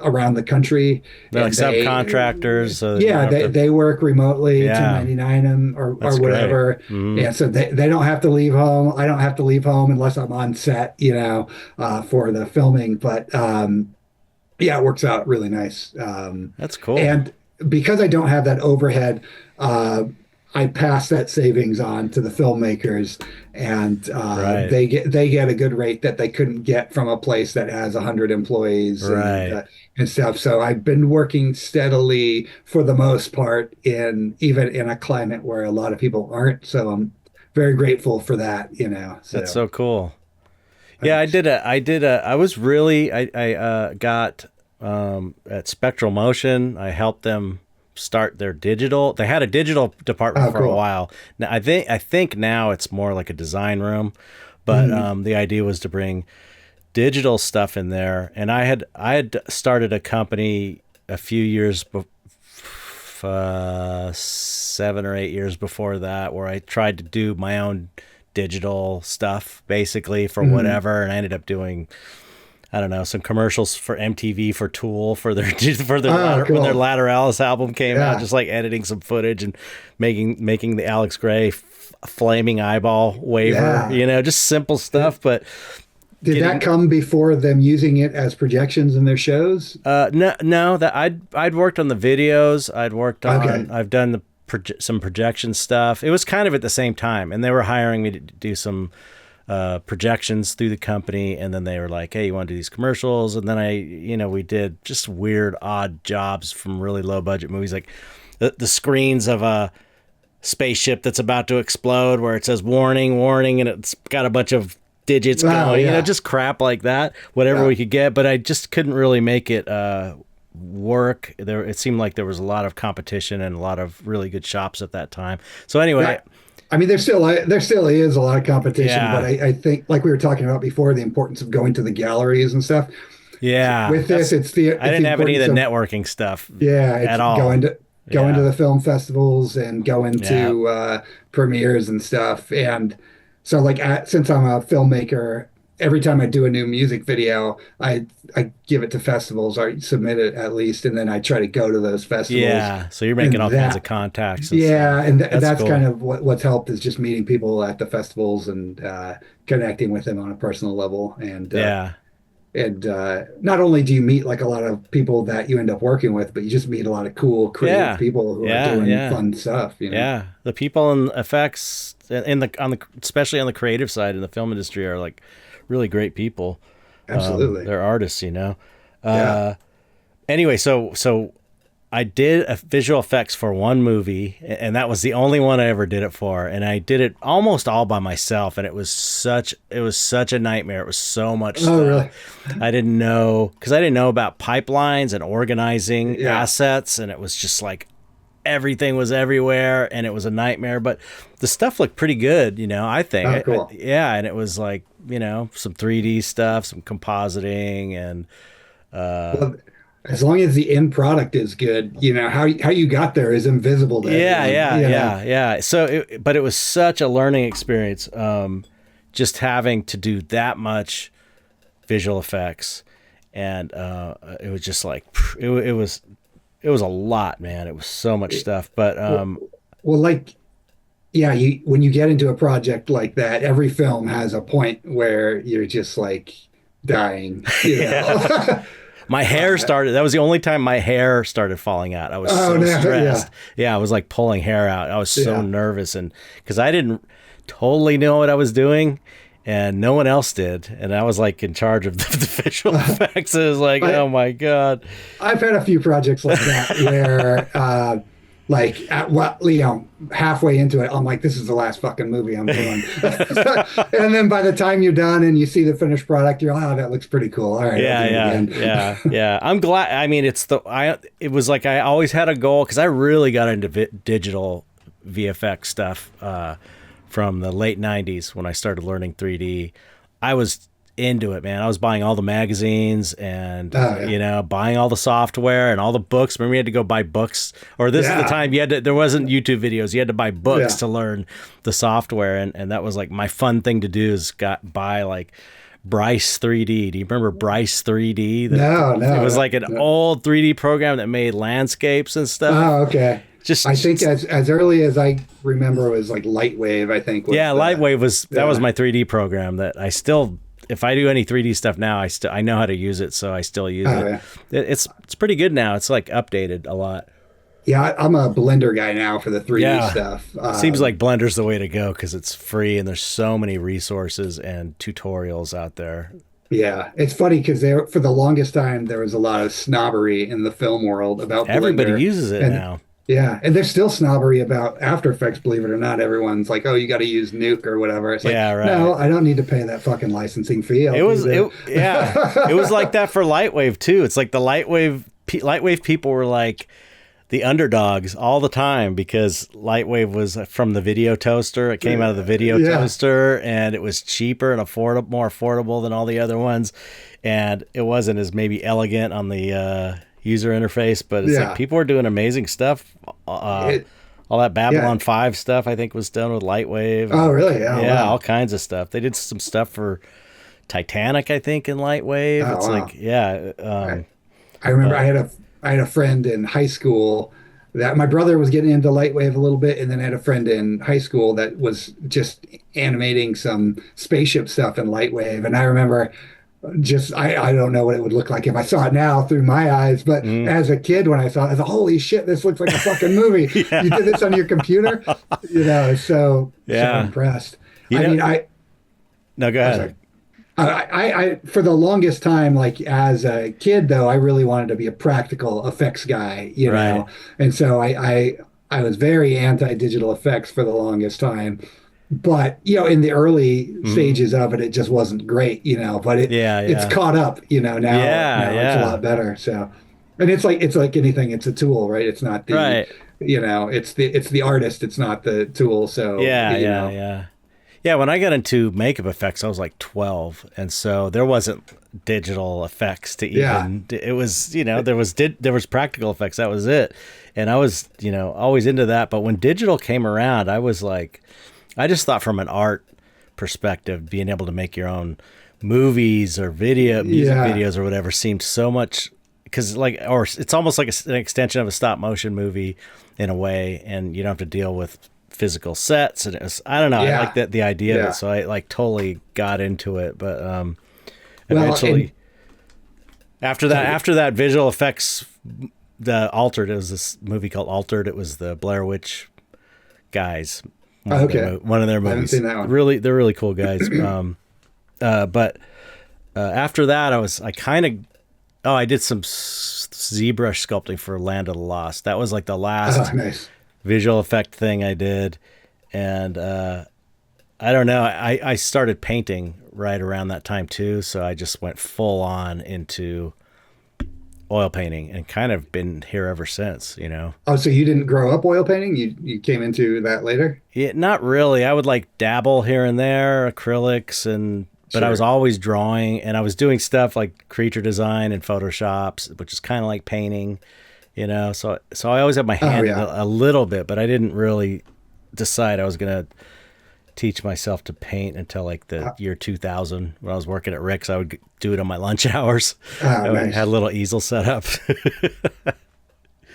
around the country They're like and subcontractors, so you don't yeah, have they, to. they work remotely, Yeah. 1099 them or That's great. whatever. Hmm. And so they don't have to leave home. I don't have to leave home unless I'm on set, for the filming. But yeah, it works out really nice. That's cool. And because I don't have that overhead, uh, I pass that savings on to the filmmakers, and Right. they get a good rate that they couldn't get from a place that has 100 employees Right. and stuff. So I've been working steadily for the most part even in a climate where a lot of people aren't. So I'm very grateful for that. That's So so cool. Yeah, thanks. I was really, I got, at Spectral Motion. I helped them start their digital. They had a digital department Oh, for a cool. while. Now, I think now it's more like a design room, but, Mm. the idea was to bring digital stuff in there. And I had started a company a few years 7 or 8 years before that, where I tried to do my own digital stuff basically for Mm. whatever, and I ended up doing, I don't know, some commercials for MTV for Tool for their for their Oh, latter, when their cool. Lateralis album came out, Yeah. just like editing some footage and making the Alex Gray flaming eyeball waver, Yeah. just simple stuff, but Did that getting. come before them using it as projections in their shows? No, that I'd worked on the videos. Okay. I've done some projection stuff. It was kind of at the same time, and they were hiring me to do some projections through the company, and then they were like, "Hey, you want to do these commercials?" And then we did just weird, odd jobs from really low budget movies, like the screens of a spaceship that's about to explode, where it says "warning, warning," and it's got a bunch of digits Wow, going, yeah. just crap like that, whatever Yeah. we could get. But I just couldn't really make it work. It seemed like there was a lot of competition and a lot of really good shops at that time. So anyway, That, I mean, there still is a lot of competition, but yeah, I think, like we were talking about before, the importance of going to the galleries and stuff. yeah, With this, it's the I it's didn't the have any of importance the of networking stuff yeah, at it's going all. to going to Yeah, the film festivals and going yeah, to premieres and stuff. And so, like, since I'm a filmmaker, every time I do a new music video, I give it to festivals or submit it at least, and then I try to go to those festivals. yeah. So you're making And all kinds of that contacts and Yeah, stuff. and That's that's kind cool. of what's helped is just meeting people at the festivals and connecting with them on a personal level. Yeah, Not only do you meet like a lot of people that you end up working with, but you just meet a lot of cool, creative yeah, people who are yeah, doing yeah. fun stuff. Yeah, the people in effects in the on the especially on the creative side in the film industry are like really great people. Absolutely. They're artists. Yeah. Uh, anyway, so I did a visual effects for one movie, and that was the only one I ever did it for, and I did it almost all by myself, and it was such a nightmare. It was so much Oh, stuff. really? I didn't know about pipelines and organizing Yeah. assets, and it was just like everything was everywhere, and it was a nightmare. But the stuff looked pretty good, I think. Oh, cool. Yeah, and it was like some 3D stuff, some compositing, and Well, as long as the end product is good, how you got there is invisible to yeah, everyone. yeah, yeah, yeah. But it was such a learning experience, just having to do that much visual effects, and it was just like it was a lot, man. It was so much stuff, but Well, well, like, yeah, when you get into a project like that, every film has a point where you're just like dying. yeah. My hair Uh, started. That was the only time my hair started falling out. I was oh so no, yeah, stressed. Yeah, I was like pulling hair out. I was so yeah. nervous, and because I didn't totally know what I was doing, and no one else did, and I was like in charge of the visual effects. It was like, I oh my god. I've had a few projects like that where, like, halfway into it, I'm like, this is the last fucking movie I'm doing. And then by the time you're done and you see the finished product, you're like, oh, that looks pretty cool. All right, I'll Yeah, do it yeah, again. yeah, yeah. I'm glad. I mean, it was like I always had a goal because I really got into digital VFX stuff from the late 90s when I started learning 3D. I was into it, man. I was buying all the magazines and buying all the software and all the books. Remember, you had to go buy books, or this is the time you had to, there wasn't YouTube videos. You had to buy books to learn the software. And that was like my fun thing to do is buy like Bryce 3D. Do you remember Bryce 3D? No. It was like an old 3D program that made landscapes and stuff. Oh, okay. I think as early as I remember, it was like Lightwave, I think. Lightwave was my 3D program that I still, if I do any 3D stuff now, I know how to use it, so I still use it. Yeah. It's pretty good now. It's like updated a lot. Yeah, I'm a Blender guy now for the 3D stuff. Seems like Blender's the way to go because it's free and there's so many resources and tutorials out there. Yeah, it's funny because for the longest time there was a lot of snobbery in the film world about Blender. Everybody uses it now. Yeah, and there's still snobbery about After Effects, believe it or not. Everyone's like, "Oh, you got to use Nuke or whatever." It's like, no, I don't need to pay that fucking licensing fee. It was like that for Lightwave too. It's like the Lightwave people were like the underdogs all the time because Lightwave was from the video toaster. It came out of the video toaster, and it was cheaper and more affordable than all the other ones, and it wasn't as maybe elegant on the user interface, but it's like people were doing amazing stuff. All that Babylon 5 stuff I think was done with Lightwave. Oh, really? Yeah, all kinds of stuff. They did some stuff for Titanic, I think, in Lightwave. It's like, I remember I had a friend in high school that my brother was getting into Lightwave a little bit, and then I had a friend in high school that was just animating some spaceship stuff in Lightwave, and I remember I don't know what it would look like if I saw it now through my eyes, but as a kid when I saw it, I thought, holy shit, this looks like a fucking movie. You did this on your computer? So impressed. No, go ahead. I for the longest time, like as a kid though, I really wanted to be a practical effects guy, you know? And so I was very anti-digital effects for the longest time. But, in the early stages of it, it just wasn't great, but it's caught up, now it's a lot better. So, and it's like anything, it's a tool, right? It's not the, it's the artist, it's not the tool. So, Yeah, when I got into makeup effects, I was like 12. And so there wasn't digital effects to even, it was, there was practical effects. That was it. And I was, always into that. But when digital came around, I was like, I just thought from an art perspective, being able to make your own movies or music videos or whatever seemed so much, because it's almost like an extension of a stop motion movie in a way, and you don't have to deal with physical sets. And I don't know, I like the idea of it, so I like totally got into it. But eventually, after that visual effects, it was this movie called Altered. It was the Blair Witch guys. One of their movies. I haven't seen that one. They're really cool guys. But after that, I did some ZBrush sculpting for Land of the Lost. That was like the last visual effect thing I did. And I don't know, I started painting right around that time too. So I just went full on into oil painting and kind of been here ever since, Oh, so you didn't grow up oil painting? You came into that later? Yeah, not really. I would like dabble here and there, acrylics, but I was always drawing, and I was doing stuff like creature design and Photoshop, which is kind of like painting, so I always had my hand in a little bit, but I didn't really decide I was going to teach myself to paint until like the year 2000. When I was working at Rick's, I would do it on my lunch hours. I had a little easel set up.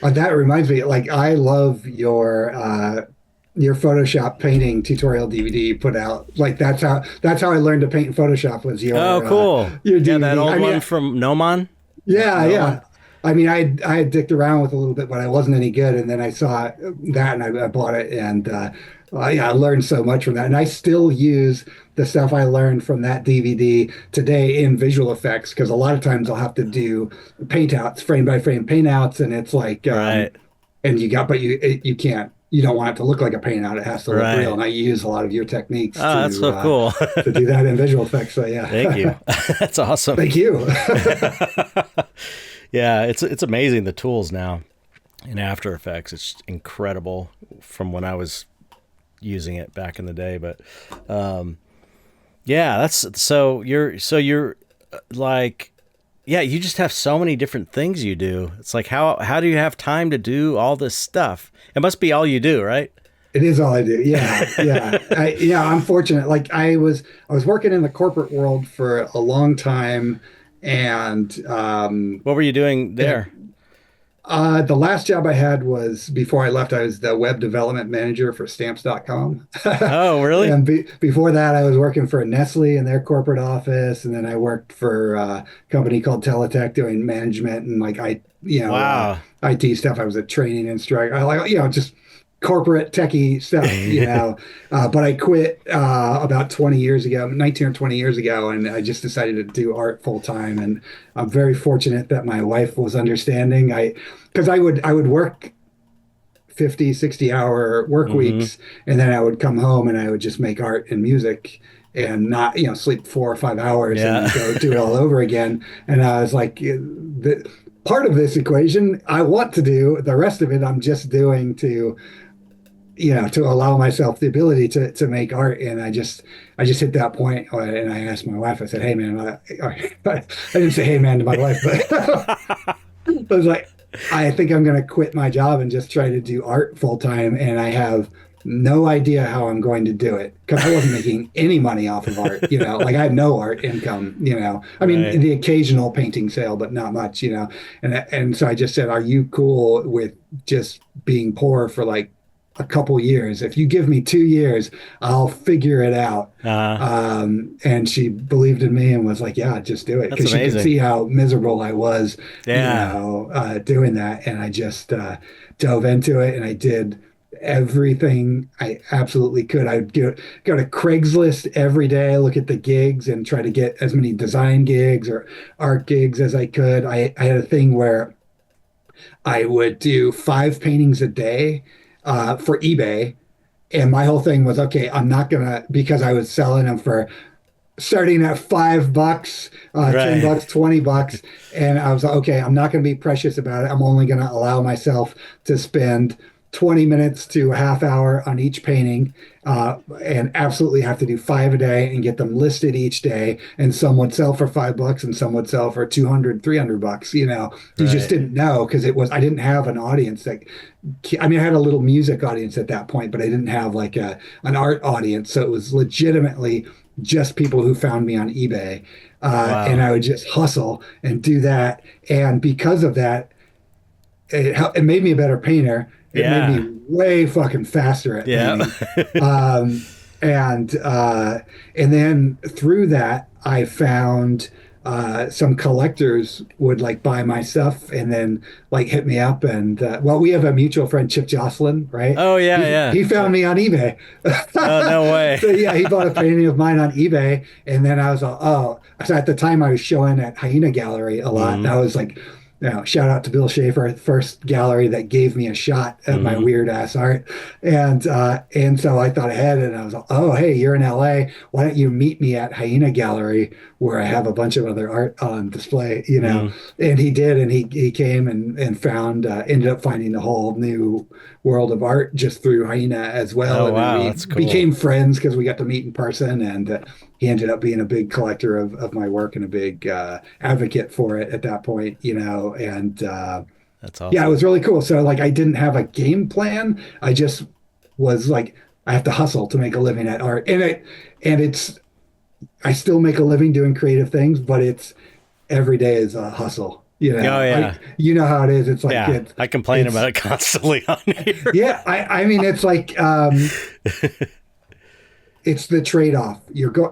That reminds me, like, I love your Photoshop painting tutorial DVD you put out. Like that's how I learned to paint in Photoshop was your cool. Your DVD. Yeah, that old one from Nomon. Yeah. I mean, I had dicked around with a little bit, but I wasn't any good. And then I saw that, and I bought it, and I learned so much from that. And I still use the stuff I learned from that DVD today in visual effects, because a lot of times I'll have to do paint outs, frame by frame paint outs, and it's like, and you can't. You don't want it to look like a paint out. It has to look real. And I use a lot of your techniques that's so cool. to do that in visual effects. So yeah. Thank you. That's awesome. Thank you. Yeah, it's amazing, the tools now. in After Effects. It's incredible from when I was using it back in the day. But yeah, that's so you're like, yeah, you just have so many different things you do. It's like, how do you have time to do all this stuff? It must be all you do, right? It is all I do. Yeah, yeah, yeah. I'm fortunate. Like I was working in the corporate world for a long time, and What were you doing there? the last job I had was before I left. I was the web development manager for Stamps.com. Oh, really? And before that, I was working for Nestle in their corporate office, and then I worked for a company called Teletech doing management and like Wow. IT stuff. I was a training instructor. I like just corporate techie stuff, But I quit about 20 years ago, 19 or 20 years ago, and I just decided to do art full time. And I'm very fortunate that my wife was understanding. Because I would work 50, 60-hour work weeks, and then I would come home and I would just make art and music and not, sleep 4 or 5 hours and Yeah. then go do it all over again. And I was like, part of this equation I want to do, the rest of it I'm just doing to allow myself the ability to make art. And I just hit that point, and I asked my wife. I said, "Hey, man," I didn't say "Hey, man" to my wife, but I was like, "I think I'm going to quit my job and just try to do art full time." And I have no idea how I'm going to do it because I wasn't making any money off of art. Like I had no art income. I mean, Right. the occasional painting sale, but not much. And so I just said, "Are you cool with just being poor for like a couple years? If you give me 2 years, I'll figure it out." And she believed in me and was like, "Yeah, just do it," That's because she could amazing. see how miserable I was, Yeah. doing that. And I just dove into it, and I did everything I absolutely could. I would go to Craigslist every day, look at the gigs, and try to get as many design gigs or art gigs as I could. I had a thing where I would do 5 paintings a day for eBay. And my whole thing was, okay, I'm not gonna, because I was selling them for starting at $5, ten Right. bucks, $20, and I was like, okay, I'm not gonna be precious about it. I'm only gonna allow myself to spend 20 minutes to a half hour on each painting, and absolutely have to do 5 a day and get them listed each day. And some would sell for $5 and some would sell for 200, $300. You just Right. didn't know because I didn't have an audience I mean, I had a little music audience at that point, but I didn't have like an art audience. So it was legitimately just people who found me on eBay. And Wow. I would just hustle and do that. And because of that, it made me a better painter. It made me Yeah. way fucking faster at Yeah. painting. Um, and then through that, I found some collectors would like buy my stuff and then like hit me up. And well, we have a mutual friend, Chip Jocelyn, right? Oh, yeah, He yeah. he found me on eBay. Oh, no way. So yeah, he bought a painting of mine on eBay, and then I was like, oh. So at the time, I was showing at Hyena Gallery a lot. Hmm. And I was like, shout out to Bill Schaefer, the first gallery that gave me a shot at my Hmm. weird ass art. And so I thought ahead, and I was like, oh, hey, you're in LA. Why don't you meet me at Hyena Gallery where I have a bunch of other art on display, Hmm. And he did, and he came and found ended up finding a whole new world of art just through Hyena as well. Oh, And then wow. we That's cool. became friends because we got to meet in person, and he ended up being a big collector of my work and a big advocate for it at that point, and That's yeah, it awesome. was really cool. So like I didn't have a game plan. I just was like, I have to hustle to make a living at art. And I still make a living doing creative things, but it's every day is a hustle. Oh, I yeah. you know how it is. It's like Yeah. I complain it's about it constantly on here. yeah, I mean it's like it's the trade-off.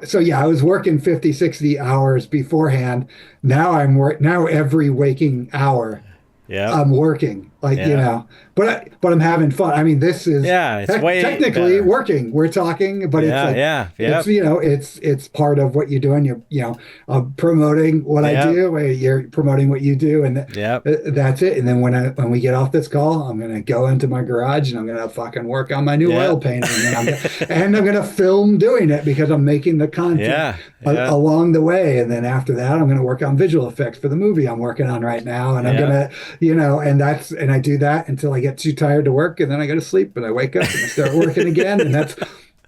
So yeah, I was working 50, 60 hours beforehand. Now every waking hour Yep. I'm working, like, Yeah. but I'm having fun. I mean, this is Yeah. It's way technically better. working. We're talking, but it's Yeah. like Yeah. it's Yep. it's part of what you're doing. I'm promoting what I Yep. do. You're promoting what you do, and Yep. that's it. And then when we get off this call, I'm gonna go into my garage and I'm gonna fucking work on my new oil Yep. painting, and I'm gonna film doing it because I'm making the content Yeah. Yeah. along the way. And then after that, I'm gonna work on visual effects for the movie I'm working on right now, and I'm Yeah. gonna and I do that until I get too tired to work, and then I go to sleep, and I wake up and I start working again, and that's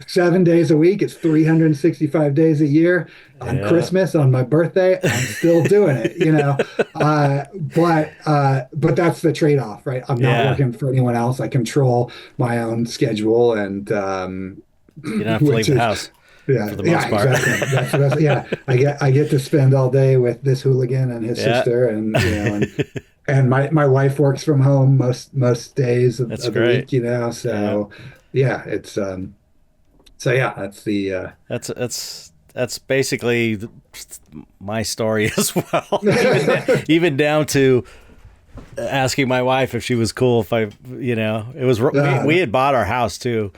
7 days a week. It's 365 days a year. On Christmas, on my birthday, I'm still doing it, but that's the trade-off, right? I'm not working for anyone else. I control my own schedule, and you don't have to leave the house. Yeah, for the most part. Exactly. I get to spend all day with this hooligan and his sister, and and my wife works from home most days of the week, So it's so yeah, that's the that's basically my story as well. even down to asking my wife if she was cool if I, it was we had bought our house too.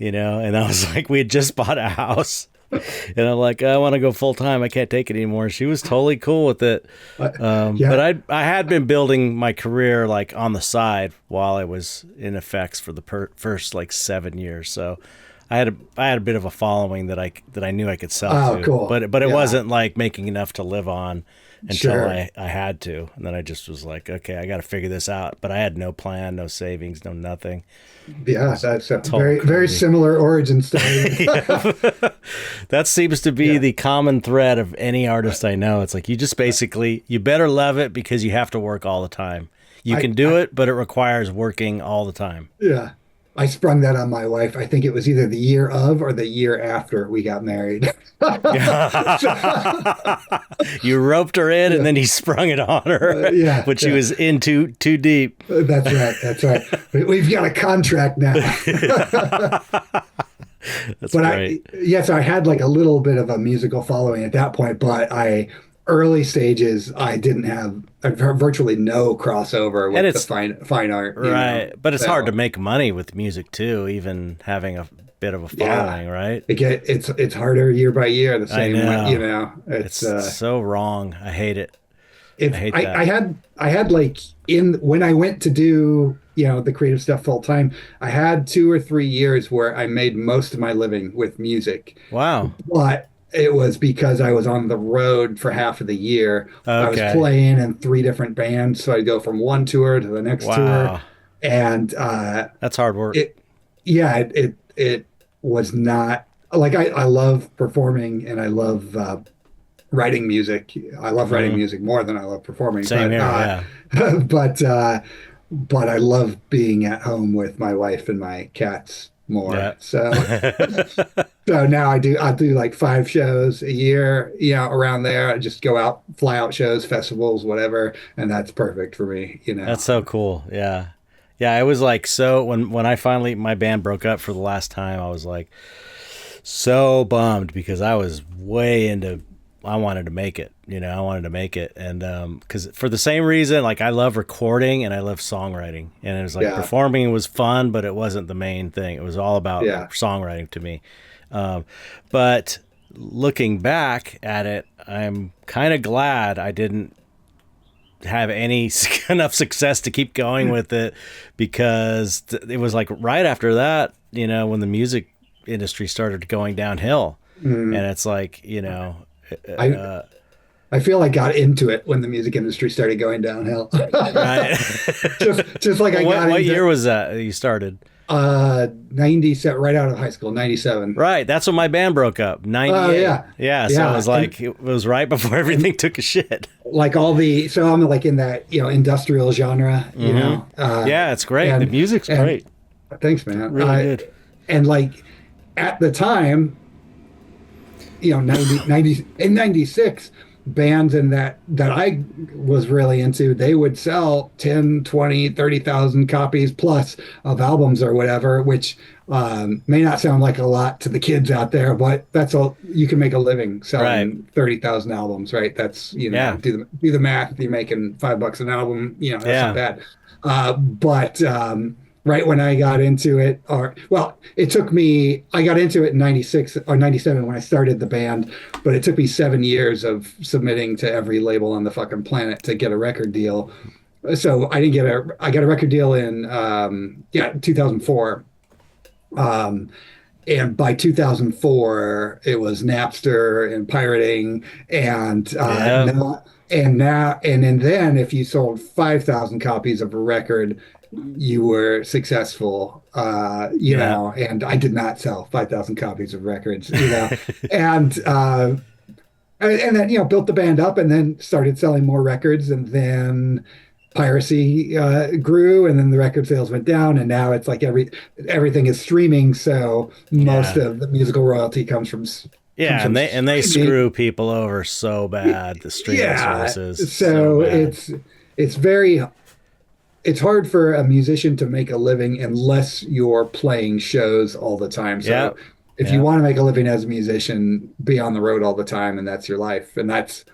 And I was like, we had just bought a house, and I'm like, I want to go full time. I can't take it anymore. She was totally cool with it. But I had been building my career like on the side while I was in effects for the first like 7 years. So I had a bit of a following that I knew I could sell to. Cool. But it wasn't like making enough to live on until I had to. And then I just was like, okay, I got to figure this out. But I had no plan, no savings, no nothing. Yeah, that's a very similar origin story. That seems to be the common thread of any artist I know. It's like you just basically, you better love it because you have to work all the time. You can do it, but it requires working all the time. Yeah. I sprung that on my wife. I think it was either the year of or the year after we got married. You roped her in, and then he sprung it on her. But she was in too deep. That's right. We've got a contract now. That's great. So I had like a little bit of a musical following at that point, but early stages, I didn't have virtually no crossover with the fine art. Right. But it's hard to make money with music too, even having a bit of a following, right? It's harder year by year. The same way, it's so wrong. I hate it. I hate that. I had like when I went to do, the creative stuff full time, I had 2 or 3 years where I made most of my living with music. Wow. But it was because I was on the road for half of the year. Okay. I was playing in 3 different bands, so I'd go from one tour to the next tour, and that's hard work. It was not like I love performing, and I love writing music. I love writing music more than I love performing. Same here, but I love being at home with my wife and my cats more. Yeah. So now I'll do like 5 shows a year, around there. I just go out, fly out shows, festivals, whatever, and that's perfect for me, That's so cool. Yeah. Yeah, it was like, so when I finally, my band broke up for the last time, I was like so bummed because I was way into, I wanted to make it, and because for the same reason, like I love recording and I love songwriting, and it was like performing was fun, but it wasn't the main thing. It was all about songwriting to me. But looking back at it, I'm kind of glad I didn't have any enough success to keep going with it, because it was like right after that, when the music industry started going downhill, and it's like, I feel I got into it when the music industry started going downhill. Right. just like what year was that you started? 97, right out of high school, 97. Right, that's when my band broke up. 98. Yeah. So it was like, it was right before everything took a shit. Like so I'm like in that industrial genre, yeah, it's great. The music's great. Thanks, man. Really good. And like at the time, 90 in 96, bands and that I was really into, they would sell 10, 20, 30,000 copies plus of albums or whatever, which may not sound like a lot to the kids out there, but that's all. You can make a living selling 30,000 albums, right? That's, do the math. You're making $5 an album, that's not bad. But right when I got into it, I got into it in 96 or 97 when I started the band, but it took me 7 years of submitting to every label on the fucking planet to get a record deal. So I got a record deal in 2004. And by 2004, it was Napster and pirating, and And then if you sold 5,000 copies of a record, you were successful, Yeah. and I did not sell 5,000 copies of records, and, and then, built the band up and then started selling more records. And then piracy grew, and then the record sales went down. And now it's like everything is streaming. So most Yeah. of the musical royalty comes Yeah, from and they streaming. screw people over so bad, the streaming Yeah. services, so So bad. it's very it's hard for a musician to make a living unless you're playing shows all the time. Yeah. So if you Yeah. want to make a living as a musician, be on the road all the time, and that's your life. And that's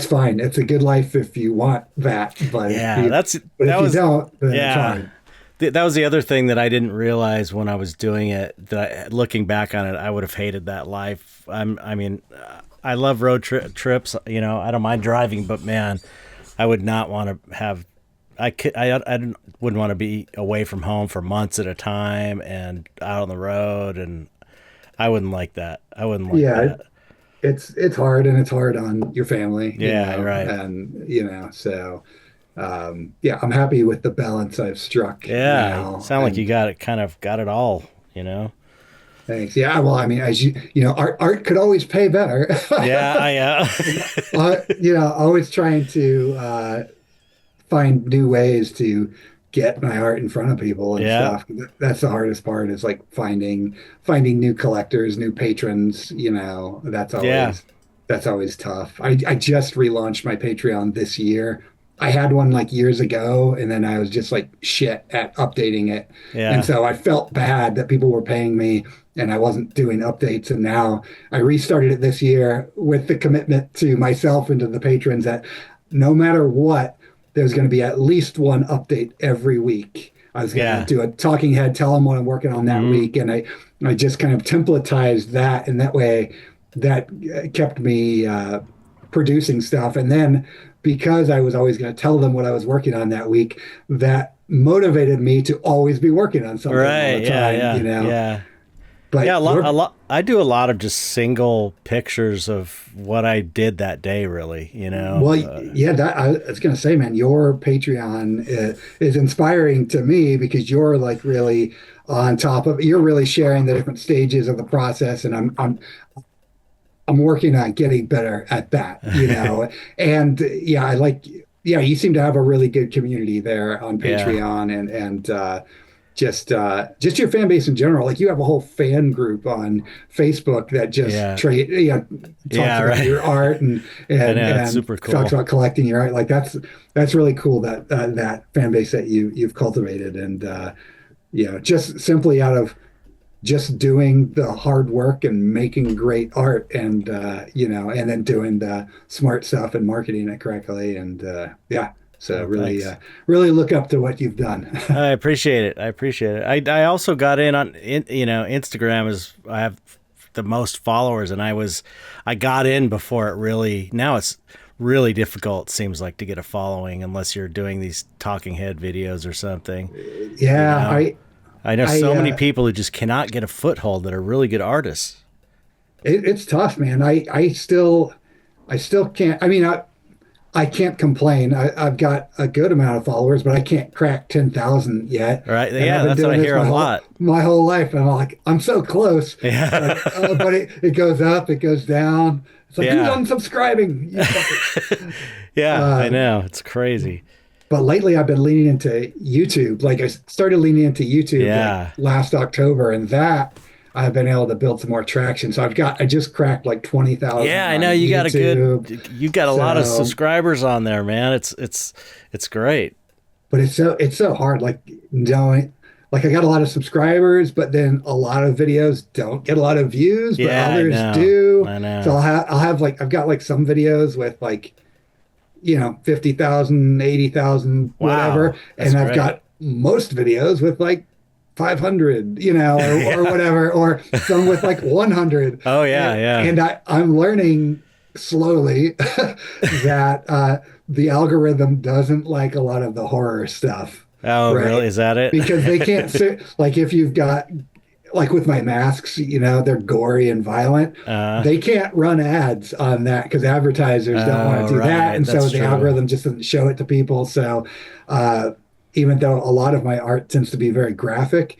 fine. It's a good life if you want that, but Yeah, that if you was don't, then it's yeah. hard. That was the other thing that I didn't realize when I was doing it. Looking back on it, I would have hated that life. I mean, I love road trips. I don't mind driving, but man, I would not want to have. Wouldn't want to be away from home for months at a time and out on the road, and I wouldn't like that. I wouldn't like Yeah, that. it's hard, and it's hard on your family, Yeah, right. and so yeah, I'm happy with the balance I've struck Yeah, you now. sound like you And got it all. You know. thanks. Yeah, well, I mean, as art could always pay better. Yeah, Always trying to find new ways to get my art in front of people and yeah, stuff. That's the hardest part, is like finding new collectors, new patrons. That's yeah, always tough. I just relaunched my Patreon this year. I had one like years ago, and then I was just like shit at updating it. And yeah, so I felt bad that people were paying me and I wasn't doing updates. And now I restarted it this year with the commitment to myself and to the patrons that no matter what, there's going to be at least one update every week. I was going to yeah. do a talking head, tell them what I'm working on that Hmm. week. And I just kind of templatized that. And that way, that kept me producing stuff. And then because I was always going to tell them what I was working on that week, that motivated me to always be working on something all Right. the Yeah. time, Yeah. Yeah. Yeah. But A lot. A lot. I do a lot of just single pictures of what I did that day. Really. well, yeah, that I was going to say, man, your Patreon is inspiring to me because you're like really on top of, you're really sharing the different stages of the process, and I'm working on getting better at that, And yeah, yeah, you seem to have a really good community there on Yeah. Patreon, and just your fan base in general. Like, you have a whole fan group on Facebook that just Yeah. talks Yeah. about Right. your art, and I and know. It's and super cool. talks about collecting your art. Like, that's really cool, that that fan base that you've cultivated. And just simply out of just doing the hard work and making great art, and then doing the smart stuff and marketing it correctly. And yeah, so Oh, really, thanks. really look up to what you've done. I appreciate it. I appreciate it. I also got Instagram is I have the most followers, and I got in before it really. Now it's really difficult. Seems like, to get a following unless you're doing these talking head videos or something. You Yeah, know. I know I so many people who just cannot get a foothold that are really good artists. it's tough, man. I still can't. I mean, I can't complain. I've got a good amount of followers, but I can't crack 10,000 yet. Right? And Yeah, I've been that's what I doing this hear a lot. my whole life. And I'm like, I'm so close. Yeah. But it goes up, it goes down. It's like, Yeah. who's unsubscribing? You fucker. Yeah, I Uh, know. It's crazy. but lately I've been leaning into YouTube. Like, I started leaning into YouTube Yeah. like last October, and that I've been able to build some more traction. So I just cracked like 20,000 Yeah, I on know you got YouTube. you got a lot of So, subscribers on there, man. It's great. but it's so hard. Like, knowing, like, I got a lot of subscribers, but then a lot of videos don't get a lot of views, but Yeah, I others know. do. I know. So I'll have like, I've got like some videos with like, 50,000, 80,000, Wow, whatever. that's And I've great. got most videos with like 500, Yeah. or whatever, or some with like 100. Oh yeah, And, yeah. and I'm learning slowly that the algorithm doesn't like a lot of the horror stuff. Oh, Right. really? Is that it? Because they can't like, if you've got like with my masks, they're gory and violent. They can't run ads on that because advertisers don't want to do that. Right. And so That's the true. algorithm just doesn't show it to people. So uh, even though a lot of my art tends to be very graphic,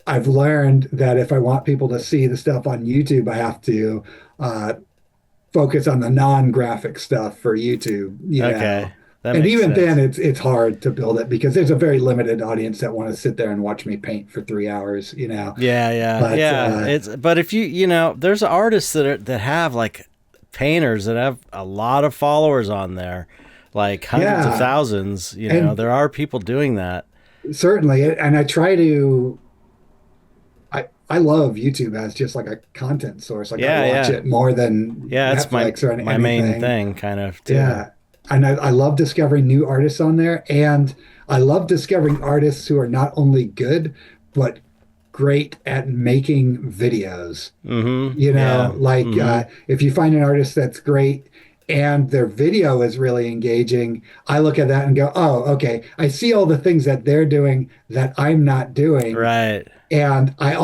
I've learned that if I want people to see the stuff on YouTube, I have to uh, focus on the non-graphic stuff for YouTube. Okay. That And makes even then, sense. it's hard to build it because there's a very limited audience that want to sit there and watch me paint for 3 hours. Yeah, yeah, But yeah. But if there's artists that have like painters that have a lot of followers on there, like hundreds of yeah, thousands. and There are people doing that. certainly, and I try to. I love YouTube as just like a content source. Like I Yeah, watch yeah, it more than yeah. It's Netflix or my main anything. thing, kind of too. Yeah. And I love discovering new artists on there. And I love discovering artists who are not only good, but great at making videos. Mm-hmm. Yeah. Like Mm-hmm. if you find an artist that's great and their video is really engaging, I look at that and go, oh, okay, I see all the things that they're doing that I'm not doing. Right. And I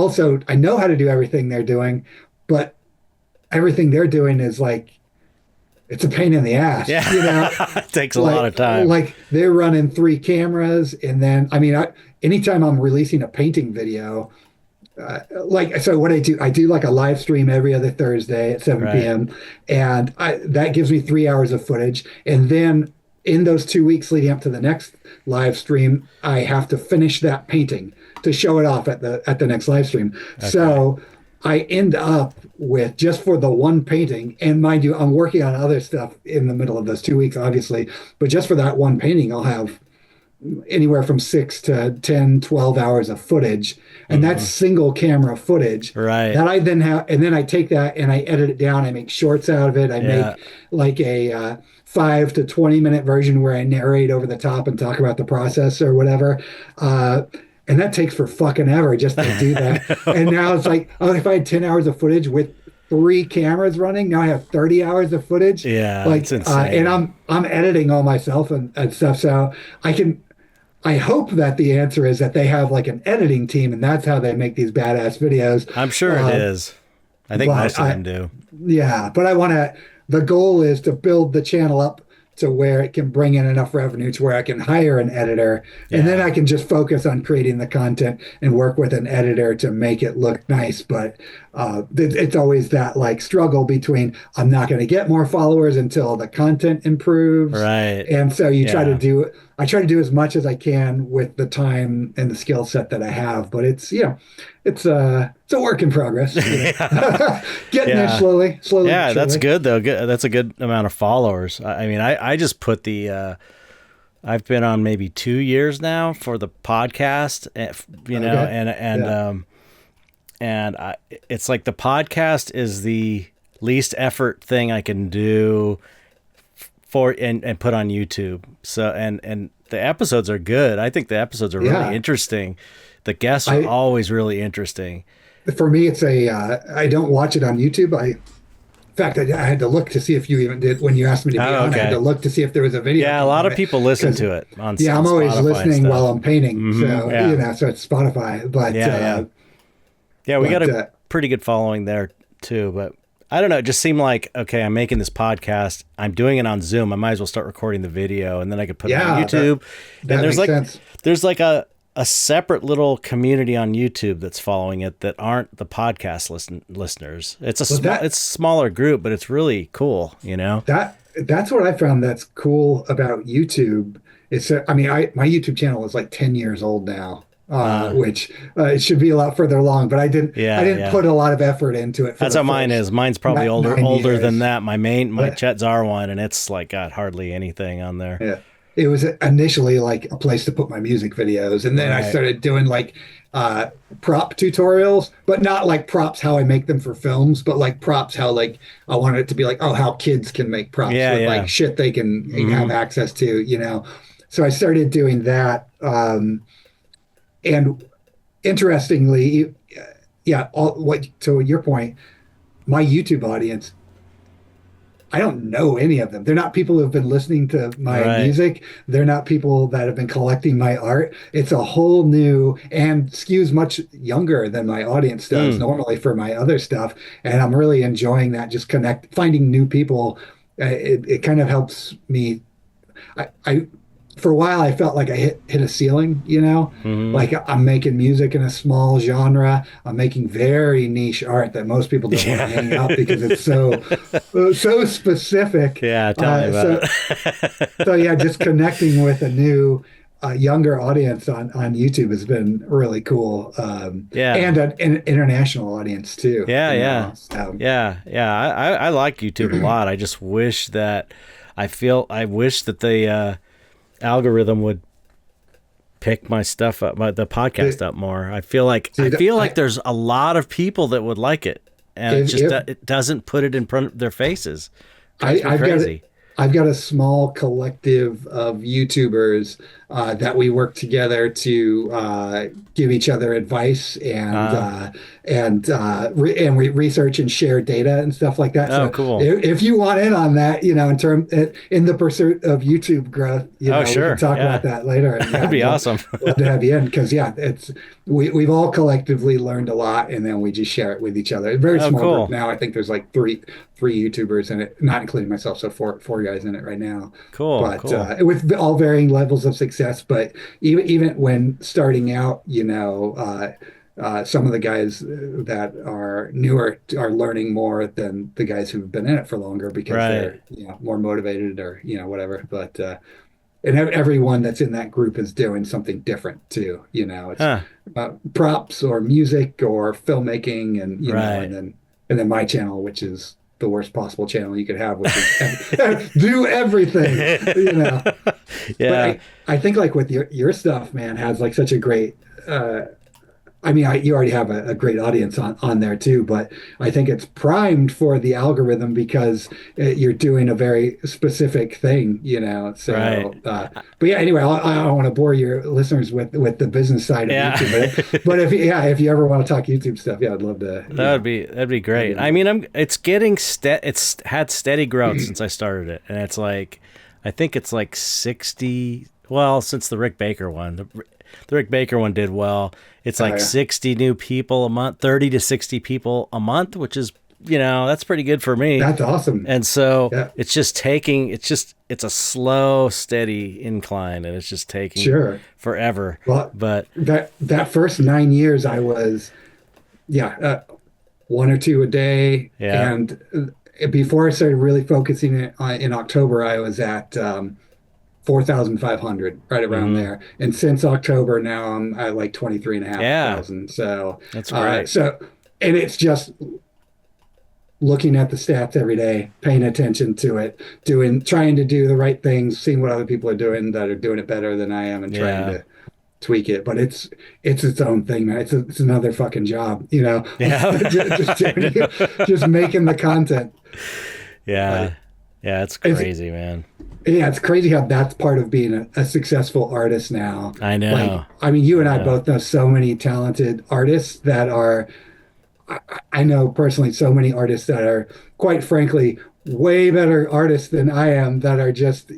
know how to do everything they're doing, but everything they're doing is like, it's a pain in the ass, Yeah. It takes a lot like of time. like they're running three cameras, and then anytime I'm releasing a painting video, so what I do like a live stream every other Thursday at 7 Right. p.m. and that gives me 3 hours of footage, and then in those 2 weeks leading up to the next live stream, I have to finish that painting to show it off at the next live stream. Okay. So I end up with, just for the one painting, and mind you, I'm working on other stuff in the middle of those 2 weeks, obviously, but just for that one painting, I'll have anywhere from 6 to 10, 12 hours of footage. And that's Mm-hmm. single camera footage Right. that I then have. And then I take that and I edit it down. I make shorts out of it. I make Yeah. like a 5 to 20 minute version where I narrate over the top and talk about the process or whatever. And that takes for fucking ever just to do that. And now it's like, oh, if I had 10 hours of footage with three cameras running, now I have 30 hours of footage. Yeah. Like, It's insane. and I'm editing all myself and stuff. So I hope that the answer is that they have like an editing team and that's how they make these badass videos. I'm sure it is. I think but most of them do. Yeah, but the goal is to build the channel up to where it can bring in enough revenue to where I can hire an editor, and then Yeah. I can just focus on creating the content and work with an editor to make it look nice. But it's always that like struggle between, I'm not going to get more followers until the content improves. Right. And so Yeah. I try to do as much as I can with the time and the skill set that I have, but it's a work in progress. Getting there Yeah. slowly, slowly. Yeah, that's surely. good though. Good. That's a good amount of followers. I mean, I just put I've been on maybe 2 years now for the podcast, Okay. Yeah. it's like the podcast is the least effort thing I can do and put on YouTube. So and the episodes are good. I think the episodes are really Yeah. interesting. The guests are I always really interesting. For me, it's I don't watch it on YouTube. In fact, I had to look to see if you even did when you asked me to be Oh, on. I had okay. to look to see if there was a video. Yeah, a lot of people listen to it on Yeah, on I'm always Spotify and listening stuff. while I'm painting. So yeah. so it's Spotify. But Yeah. Yeah, we got but, a pretty good following there too, but I don't know. It just seemed like, okay, I'm making this podcast. I'm doing it on Zoom. I might as well start recording the video, and then I could put it on Yeah, YouTube. that And makes sense. there's like a separate little community on YouTube that's following it that aren't the podcast listeners. It's it's a smaller group, but it's really cool. That's what I found that's cool about YouTube. My YouTube channel is like 10 years old now, which it should be a lot further along, but I didn't Yeah. put a lot of effort into it. That's how mine is. Mine's probably older 9 than years. that. My But Chet Zar one, and it's like got hardly anything on there. yeah, it was initially like a place to put my music videos, and then I Right. started doing like prop tutorials, but not like props how I make them for films, but like props how like I wanted it to be like, oh, how kids can make props Yeah, with yeah. like shit they can have access to. So I started doing that, and interestingly, to your point, my YouTube audience I don't know any of them. They're not people who have been listening to my music. They're not people that have been collecting my art. It's a whole new and skews much younger than my audience does normally for my other stuff. And I'm really enjoying that, just finding new people. It kind of helps me. I for a while I felt like I hit a ceiling, like I'm making music in a small genre. I'm making very niche art that most people don't want to hang out because it's so specific. Yeah, tell me about it. So yeah, just connecting with a new younger audience on YouTube has been really cool. And an international audience too. Yeah. I like YouTube a lot. I just wish that I wish that the algorithm would pick my stuff up, the podcast up more. I feel like there's a lot of people that would like it, and it doesn't put it in front of their faces. I've got a small collective of YouTubers that we work together to give each other advice and we research and share data and stuff like that. So cool. If you want in on that, in the pursuit of YouTube growth, sure. We can talk about that later. And, that'd be awesome. Love to have you in because we've all collectively learned a lot, and then we just share it with each other. Very small group now. I think there's like three YouTubers in it, not including myself, so four guys in it right now. Cool. But with all varying levels of success. But even when starting out, some of the guys that are newer are learning more than the guys who've been in it for longer because they're more motivated or whatever. But and everyone that's in that group is doing something different too. It's props or music or filmmaking, and and then my channel, which is the worst possible channel you could have, which is do everything. But I think like with your stuff, man, has like such a great you already have a great audience on there too, but I think it's primed for the algorithm because you're doing a very specific thing, So, but yeah, anyway, I don't want to bore your listeners with the business side of YouTube, but if you ever want to talk YouTube stuff, I'd love to. That'd be great. It's had steady growth since I started it, and it's like, I think it's like 60. Well, since the Rick Baker one, the Rick Baker one did well. It's like 60 new people a month, 30 to 60 people a month, which is, that's pretty good for me. That's awesome. And so it's a slow, steady incline, and it's just taking forever. Well, but that first 9 years I was, one or two a day. Yeah. And before I started really focusing in October, I was at 4,500, right around there. And since October now I'm at like 23,500. So that's right. And it's just looking at the stats every day, paying attention to it, trying to do the right things, seeing what other people are doing that are doing it better than I am, and trying to tweak it. But it's its own thing, man. It's another fucking job, Yeah. just making the content. Yeah. It's crazy, man. Yeah, it's crazy how that's part of being a successful artist now. I know. You and I both know so many talented artists that are, I know personally so many artists that are, quite frankly, way better artists than I am, that are just,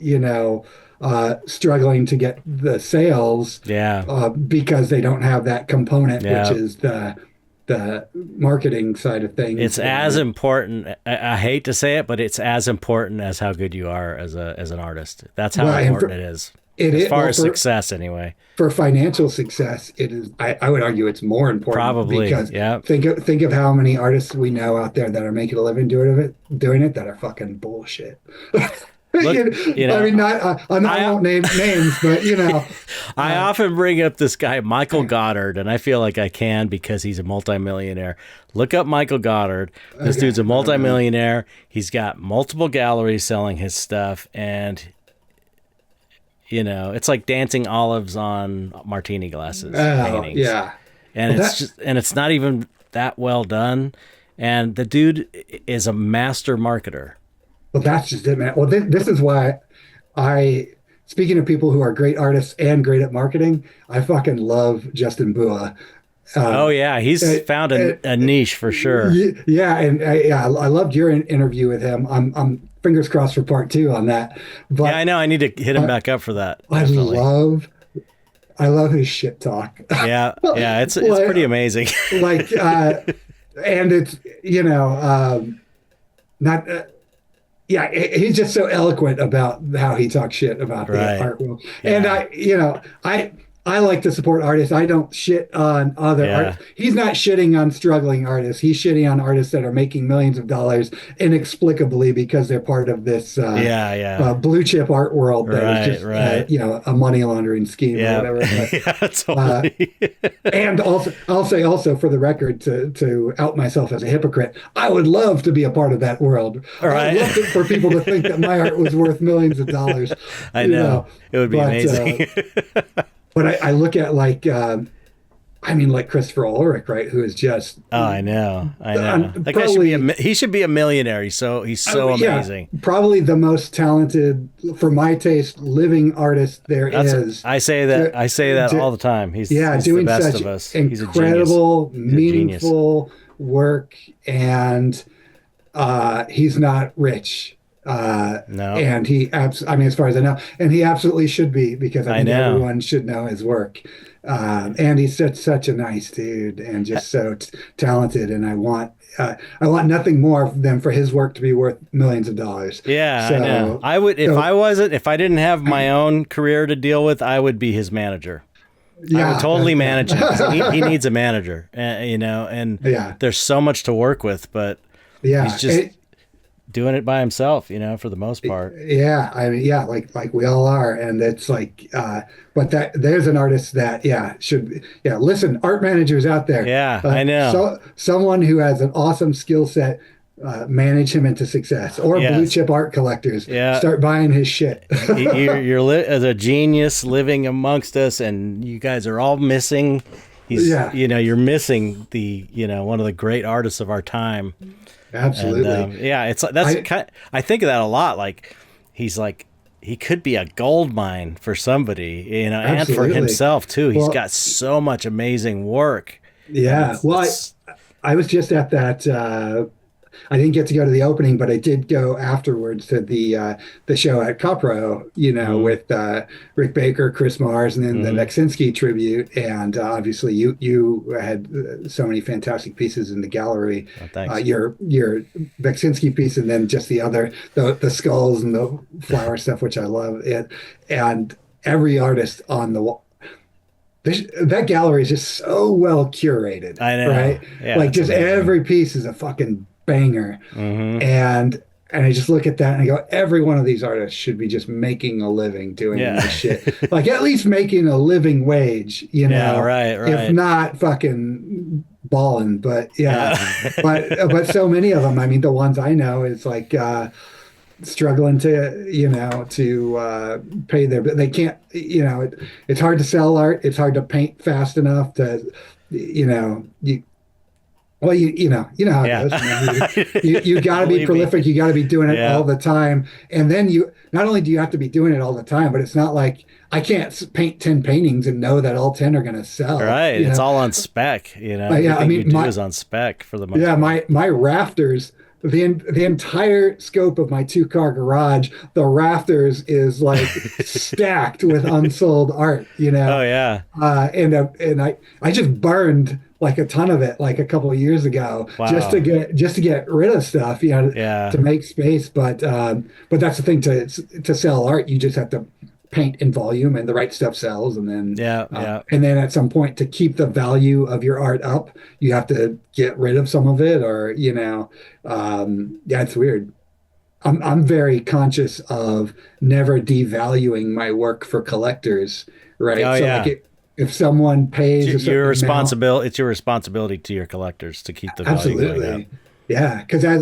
struggling to get the sales because they don't have that component, which is the marketing side of things. It's as important. I hate to say it, but it's as important as how good you are as an artist. That's how important it is. As far as success, anyway. For financial success, it is. I would argue it's more important. Probably, because think of how many artists we know out there that are making a living doing it that are fucking bullshit. Look, I won't name names, but I often bring up this guy, Michael Goddard, and I feel like I can because he's a multimillionaire. Look up Michael Goddard. This dude's a multimillionaire. He's got multiple galleries selling his stuff, and it's like dancing olives on martini glasses paintings. Yeah. And it's not even that well done. And the dude is a master marketer. Well, that's just it, man. Well, this is why speaking of people who are great artists and great at marketing, I fucking love Justin Bua. He's found a niche for sure. Yeah, and I loved your interview with him. I'm fingers crossed for part 2 on that. But Yeah, I know. I need to hit him back up for that. Definitely. I love his shit talk. Yeah, yeah, it's Like- pretty amazing. like and it's not yeah, he's just so eloquent about how he talks shit about Right. the art world. Yeah. And I like to support artists. I don't shit on other Yeah. artists. He's not shitting on struggling artists. He's shitting on artists that are making millions of dollars inexplicably because they're part of this blue chip art world that is just a money laundering scheme or whatever. But, Yeah, totally. and also, I'll say also for the record to out myself as a hypocrite, I would love to be a part of that world. Right. I'd love for people to think that my art was worth millions of dollars. I know. It would be amazing. But I look at like Christopher Ulrich, right? Who is just I know. That guy should be a millionaire. He's so amazing. Probably the most talented, for my taste, living artist there is. I say that all the time. He's doing the best such of us. incredible, meaningful work, and he's not rich. No. And as far as I know, and he absolutely should be, because I think everyone should know his work. And he's such a nice dude and just so talented. And I want nothing more than for his work to be worth millions of dollars. Yeah, so, I know. I would if I didn't have my own career to deal with, I would be his manager. Yeah, I would totally manage him. He needs a manager, and there's so much to work with, but he's just doing it by himself, for the most part. Yeah, like we all are, and it's like, but there's an artist that should listen, art managers out there. Yeah, I know. So someone who has an awesome skill set, manage him into success, or blue chip art collectors. Yeah, start buying his shit. You're as a genius living amongst us, and you guys are all missing. You're missing the one of the great artists of our time. Absolutely. And, I think of that a lot. Like he could be a gold mine for somebody, and for himself too. He's got so much amazing work. Yeah. I was just at that. I didn't get to go to the opening, but I did go afterwards to the show at Copro, with Rick Baker, Chris Mars, and then the Beksinski tribute. And obviously, you had so many fantastic pieces in the gallery. Oh, thanks. Your Beksinski piece, and then just the skulls and the flower stuff, which I love. And every artist on the wall. That gallery is just so well curated. I know. Right? Yeah, just amazing. Every piece is a fucking banger. And I just look at that and I go, every one of these artists should be just making a living doing this shit. Like at least making a living wage, Yeah, right. If not fucking balling. But but so many of them, I mean, the ones I know is like struggling to pay their, they can't, it's hard to sell art. It's hard to paint fast enough to, you know how it goes. You got to be prolific. You got to be doing it all the time. And then not only do you have to be doing it all the time, but it's not like I can't paint 10 paintings and know that all 10 are going to sell. Right. It's all on spec. Everything you do is on spec for the most part. My rafters. The entire scope of my 2-car garage, the rafters is like stacked with unsold art, Oh yeah. And I just burned like a ton of it like a couple of years ago. Wow. just to get rid of stuff, to make space. But that's the thing, to sell art, you just have to paint in volume and the right stuff sells, and then and then at some point, to keep the value of your art up, you have to get rid of some of it, or it's weird. I'm very conscious of never devaluing my work for collectors, right? Like if someone pays it's your responsibility to your collectors to keep the value going up. Yeah, because I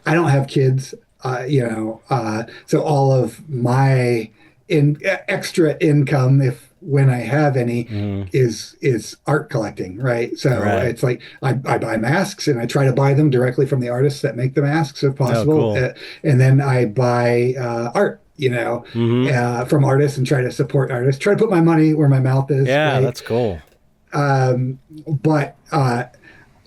don't have kids, so all of my extra income, when I have any, is art collecting, right? So it's like I buy masks and I try to buy them directly from the artists that make the masks if possible. Cool. And then I buy art, from artists, and try to support artists, try to put my money where my mouth is. Yeah, right? that's cool. But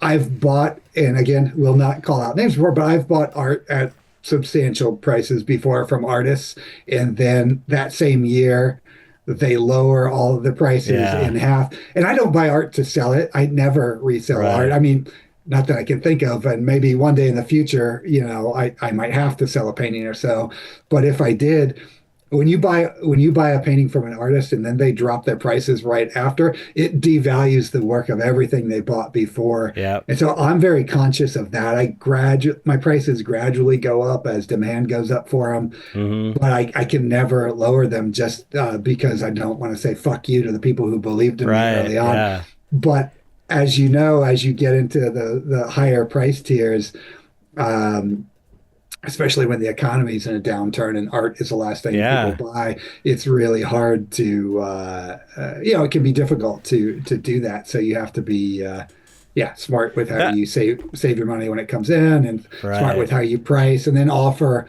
I've bought, and again, will not call out names before, but I've bought art at substantial prices before from artists, and then that same year they lower all of the prices in Yeah. half. And I don't buy art to sell it. I never resell art. Right. I mean, not that I can think of, and maybe one day in the future, I might have to sell a painting or so. But if I did, when you buy a painting from an artist and then they drop their prices right after, it devalues the work of everything they bought before. Yep. And so I'm very conscious of that. My prices gradually go up as demand goes up for them, Hmm. but I can never lower them just because I don't want to say fuck you to the people who believed in me Right. early on. Yeah. But as you know, as you get into the higher price tiers, um, especially when the economy's in a downturn and art is the last thing people Yeah. buy, it's really hard to, it can be difficult to do that. So you have to be, yeah, smart with how That you save your money when it comes in, and smart with right. how you price, and then offer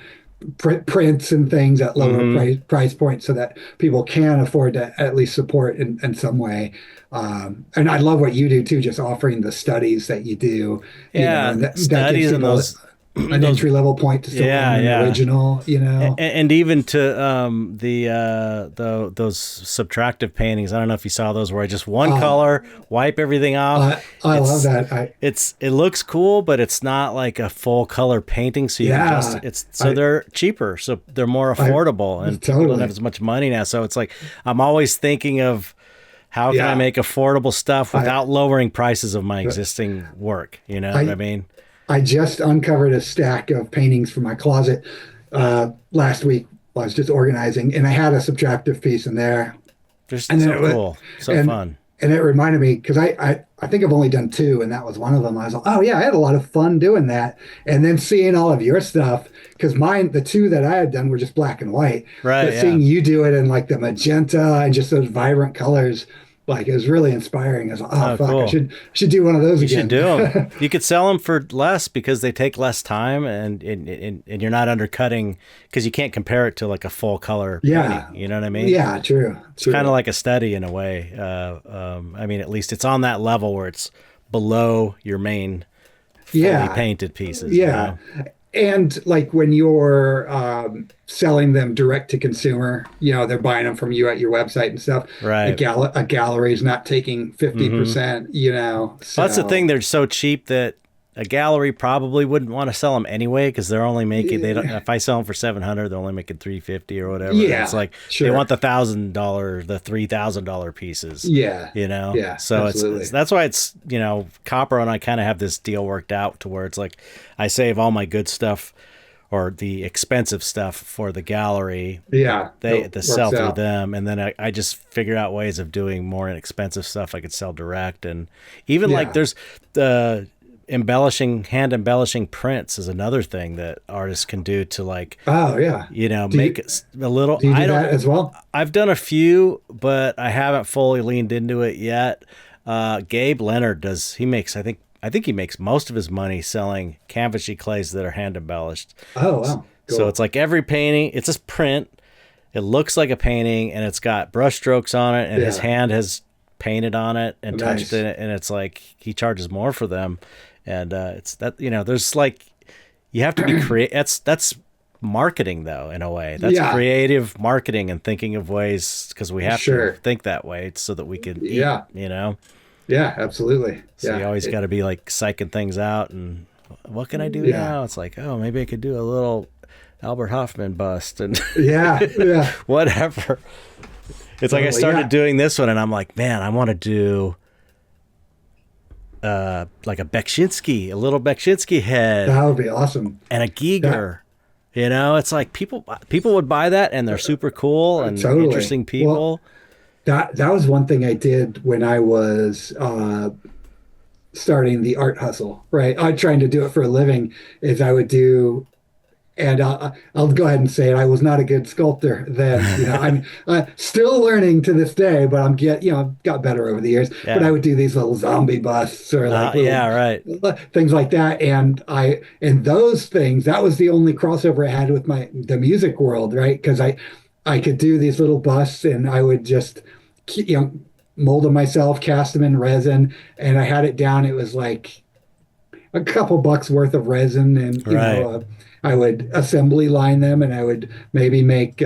prints and things at lower Hmm. price points so that people can afford to at least support in some way. And I love what you do too, just offering the studies that you do, Yeah. and that gives Studies and people those an those entry level point to still own yeah, an yeah. original. And even to the those subtractive paintings. I don't know if you saw those where I just one Uh, color, wipe everything off. I love It's that. it looks cool, but it's not like a full color painting. So you can just Yeah, it's so I, they're cheaper, so they're more I affordable, and people don't have totally, as much money now. So it's like I'm always thinking of how can I yeah. make affordable stuff I, without lowering prices of my existing work. You know what I I, mean? I just uncovered a stack of paintings from my closet last week. I was just organizing, and I had a subtractive piece in there, Just and then so cool, so and fun. and it reminded me because I think I've only done two, and that was one of them. I was like, oh yeah, I had a lot of fun doing that, and then seeing all of your stuff because the two that I had done were just black and white, Right? but Yeah. seeing you do it in like the magenta and just those vibrant colors, like it was really inspiring. I was like, oh Oh, fuck, I cool. should do one of those You should again. do them. You could sell them for less because they take less time, and you're not undercutting because you can't compare it to like a full color painting. Yeah, You know what I mean? yeah, true, It's kind of true. like a study in a way. I mean, at least it's on that level where it's below your main fully Yeah, painted pieces. You yeah. know? And like when you're selling them direct to consumer, they're buying them from you at your website and stuff. Right. A gallery is not taking Mm-hmm. 50%, Well, that's the thing. so They're so cheap that a gallery probably wouldn't want to sell them anyway because they're only making they don't. If I sell them for 700, they're only making 350 or whatever. And it's yeah, like they want sure. the $1,000, the $3,000 pieces. Yeah, You know, yeah, so it's absolutely. that's why it's Copper and I kind of have this deal worked out to where it's like I save all my good stuff or the expensive stuff for the gallery Yeah, they it to sell works through out. them, and then I just figure out ways of doing more inexpensive stuff I could sell direct. And even like Yeah. there's the hand embellishing prints is another thing that artists can do to like Oh, yeah. Do make you it a little. do you do that as well? I've done a few, but I haven't fully leaned into it yet. Gabe Leonard does. I think he makes most of his money selling canvasy clays that are hand embellished. Oh, wow. So Cool. it's like every painting, it's a print. It looks like a painting, and it's got brush strokes on it, and his Yeah. hand has painted on it and touched Nice. it, and it's like he charges more for them. And it's that there's like you have to be creative. That's marketing though, in a way. That's Yeah, creative marketing and thinking of ways because we have to sure. think that way so that we can eat. Yeah. You know, Yeah, absolutely. so you Yeah. always got to be like psyching things out and what can I do Yeah. now? It's like, oh, maybe I could do a little Albert Hoffman bust and Yeah. Yeah. whatever. It's like I Totally. started Yeah. doing this one and I'm like, man, I want to do like a little Beksinski head That would be awesome. and a That Giger. It's like people would buy that and they're super cool and totally. interesting Well, people. that was one thing I did when I was starting the art hustle, right? I trying to do it for a living is I would do, and I'll go ahead and say it. I was not a good sculptor then. I'm still learning to this day, but I've got better over the years. But I Yeah. would do these little zombie busts or like little Yeah, right. things like that, and those things. That was the only crossover I had with the music world, right? Because I could do these little busts, and I would just you know mold them myself, cast them in resin, and I had it down. It was like a couple bucks worth of resin, and Right. I would assembly line them, and I would maybe make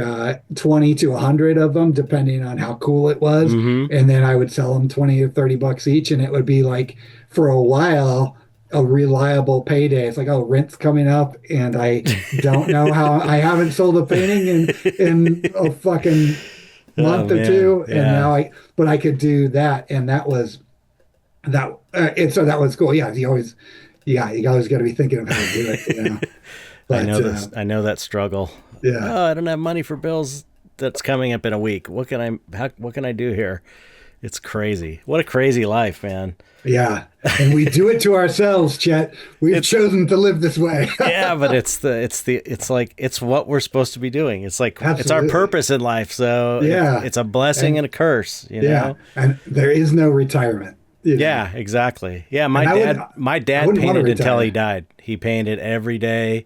20 to 100 of them, depending on how cool it was. Mm-hmm. And then I would sell them 20 or 30 bucks each, and it would be like for a while a reliable payday. It's like, oh, rent's coming up, and I don't know how I haven't sold a painting in a fucking month or two, and now but I could do that, and that was that, and so that was cool. Yeah, you always got to be thinking of how to do it. But, I know this. I know that struggle. Yeah. Oh, I don't have money for bills that's coming up in a week. What can I do here? It's crazy. What a crazy life, man. Yeah. And we do it to ourselves, Chet. We've chosen to live this way. Yeah, but it's what we're supposed to be doing. It's like, Absolutely. It's our purpose in life. So yeah, it's a blessing and a curse, you know? And there is no retirement. Yeah, exactly. Yeah. My dad painted until he died. He painted every day.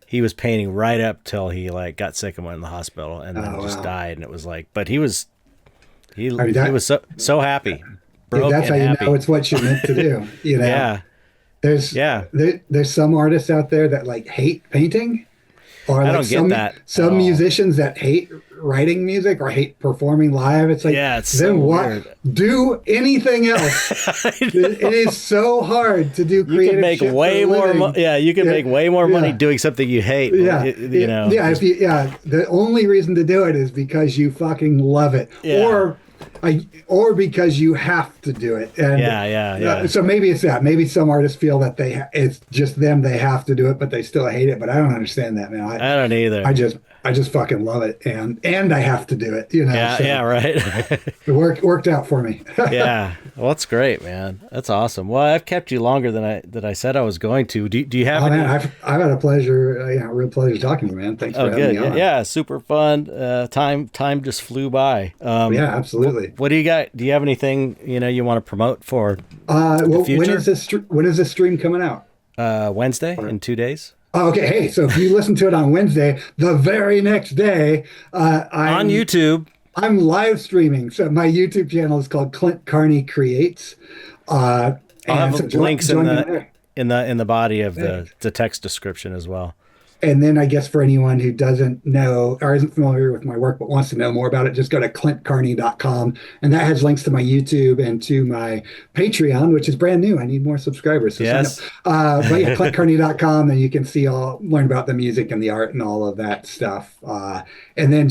He was painting right up till he got sick and went in the hospital, and then just died. And it was like, but he was so happy. Dude, that's how you know it's what you're meant to do. Yeah. There's some artists out there that hate painting, or I don't get that. Some musicians that hate writing music or hate performing live. It's like, it's then so what? weird. Do anything else. It is so hard to do creative. You can make way more money. Yeah, you can make way more money doing something you hate. Yeah, you know. Yeah, the only reason to do it is because you fucking love it, or because you have to do it. And so maybe it's that. Maybe some artists feel that it's just them. They have to do it, but they still hate it. But I don't understand that, man. I don't either. I just fucking love it, and I have to do it. Right. It worked out for me. Yeah, well, that's great, man. That's awesome. Well, I've kept you longer than I said I was going to. Do you have any? Man, I've had a pleasure, real pleasure talking to you, man. Thanks for having me on. Yeah, super fun. Time just flew by. Yeah, absolutely. What do you got? Do you have anything you want to promote for the future? When is this stream coming out? Wednesday, in 2 days. Oh, okay. Hey, so if you listen to it on Wednesday, the very next day, I'm on YouTube. I'm live streaming. So my YouTube channel is called Clint Carney Creates. I'll have links in the body of the text description as well. And then I guess for anyone who doesn't know or isn't familiar with my work but wants to know more about it, just go to clintcarney.com. And that has links to my YouTube and to my Patreon, which is brand new. I need more subscribers. So yes. Sign up. But yeah, clintcarney.com, and you can learn about the music and the art and all of that stuff. And then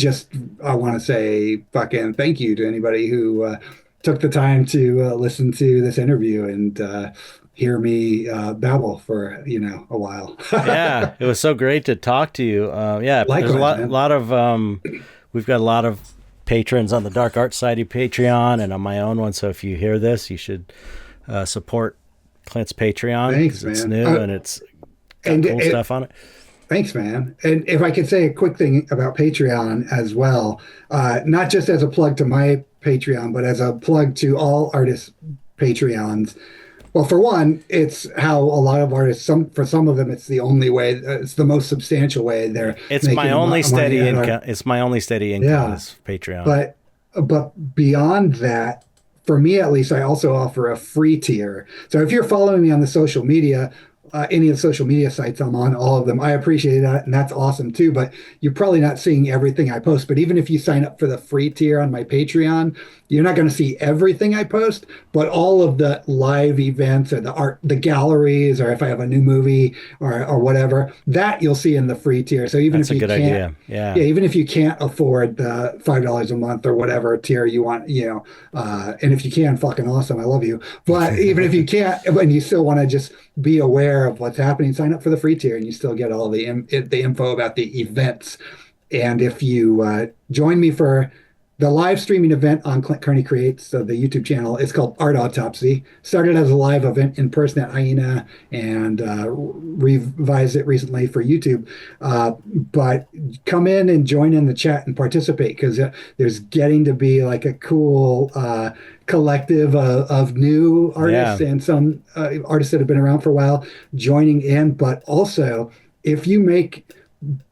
I want to say fucking thank you to anybody who took the time to listen to this interview and hear me babble for a while. Yeah, it was so great to talk to you. Likewise, there's a lot of we've got a lot of patrons on the Dark Art Society Patreon and on my own one. So if you hear this, you should support Clint's Patreon. Thanks, man. It's new and it's got cool stuff on it. Thanks, man. And if I could say a quick thing about Patreon as well, not just as a plug to my Patreon, but as a plug to all artists' Patreons. Well, for one, it's how a lot of artists, for some of them, it's the only way, it's the most substantial way It's my only steady income. It's my only steady income is Patreon. But beyond that, for me at least, I also offer a free tier. So if you're following me on the social media, any of the social media sites I'm on, all of them, I appreciate that, and that's awesome too. But you're probably not seeing everything I post. But even if you sign up for the free tier on my Patreon, you're not going to see everything I post, but all of the live events or the art, the galleries, or if I have a new movie or whatever, that you'll see in the free tier. So even if you can't, even if you can't afford the $5 a month or whatever tier you want, and if you can, fucking awesome, I love you. But even if you can't, and you still want to just be aware of what's happening, sign up for the free tier, and you still get all the info about the events. And if you join me for the live streaming event on Clint Carney Creates, so the YouTube channel, it's called Art Autopsy. Started as a live event in person at Hyena and revised it recently for YouTube. But come in and join in the chat and participate, because there's getting to be like a cool collective of new artists and some artists that have been around for a while joining in. But also, if you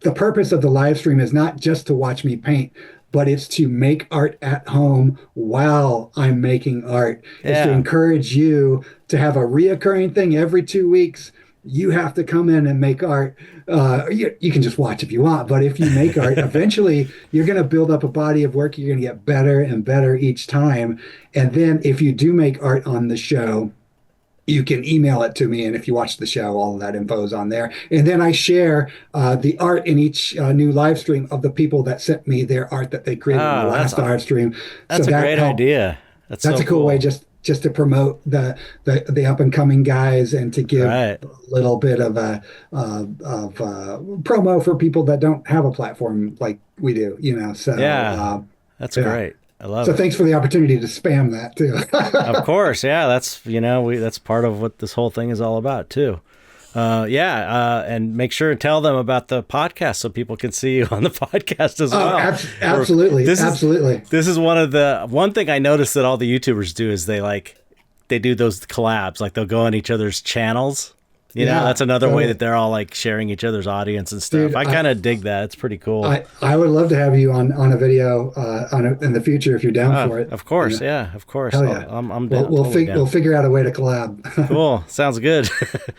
the purpose of the live stream is not just to watch me paint, but it's to make art at home while I'm making art. It's to encourage you to have a reoccurring thing every 2 weeks you have to come in and make art. You can just watch if you want, but if you make art, eventually you're going to build up a body of work. You're going to get better and better each time. And then if you do make art on the show, you can email it to me. And if you watch the show, all of that info is on there. And then I share the art in each new live stream of the people that sent me their art that they created in the last art stream. That's a great idea. That's a cool way just to promote the up and coming guys and to give a little bit of a promo for people that don't have a platform like we do, So that's great. I love it. So thanks for the opportunity to spam that too. Of course, yeah. That's that's part of what this whole thing is all about too. And make sure and tell them about the podcast so people can see you on the podcast as well. Absolutely. This is one thing I noticed that all the YouTubers do is they do those collabs. Like they'll go on each other's channels. That's another way that they're all like sharing each other's audience and stuff. Dude, I kind of dig that. It's pretty cool. I would love to have you on a video in the future if you're down for it. Of course, of course. Hell yeah. I'm down. We'll figure out a way to collab. Cool. Sounds good.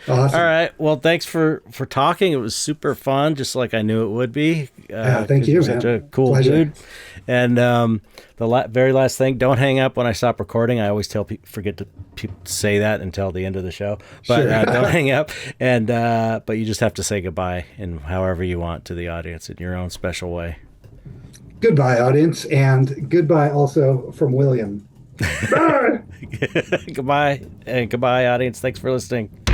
Awesome. All right. Well, thanks for talking. It was super fun, just like I knew it would be. Thank you, man. Such a cool dude. And the very last thing, don't hang up when I stop recording. I always tell people, forget to say that until the end of the show. But sure. Don't hang up. And but you just have to say goodbye in however you want to the audience in your own special way. Goodbye, audience, and goodbye also from William. Goodbye, and goodbye, audience. Thanks for listening.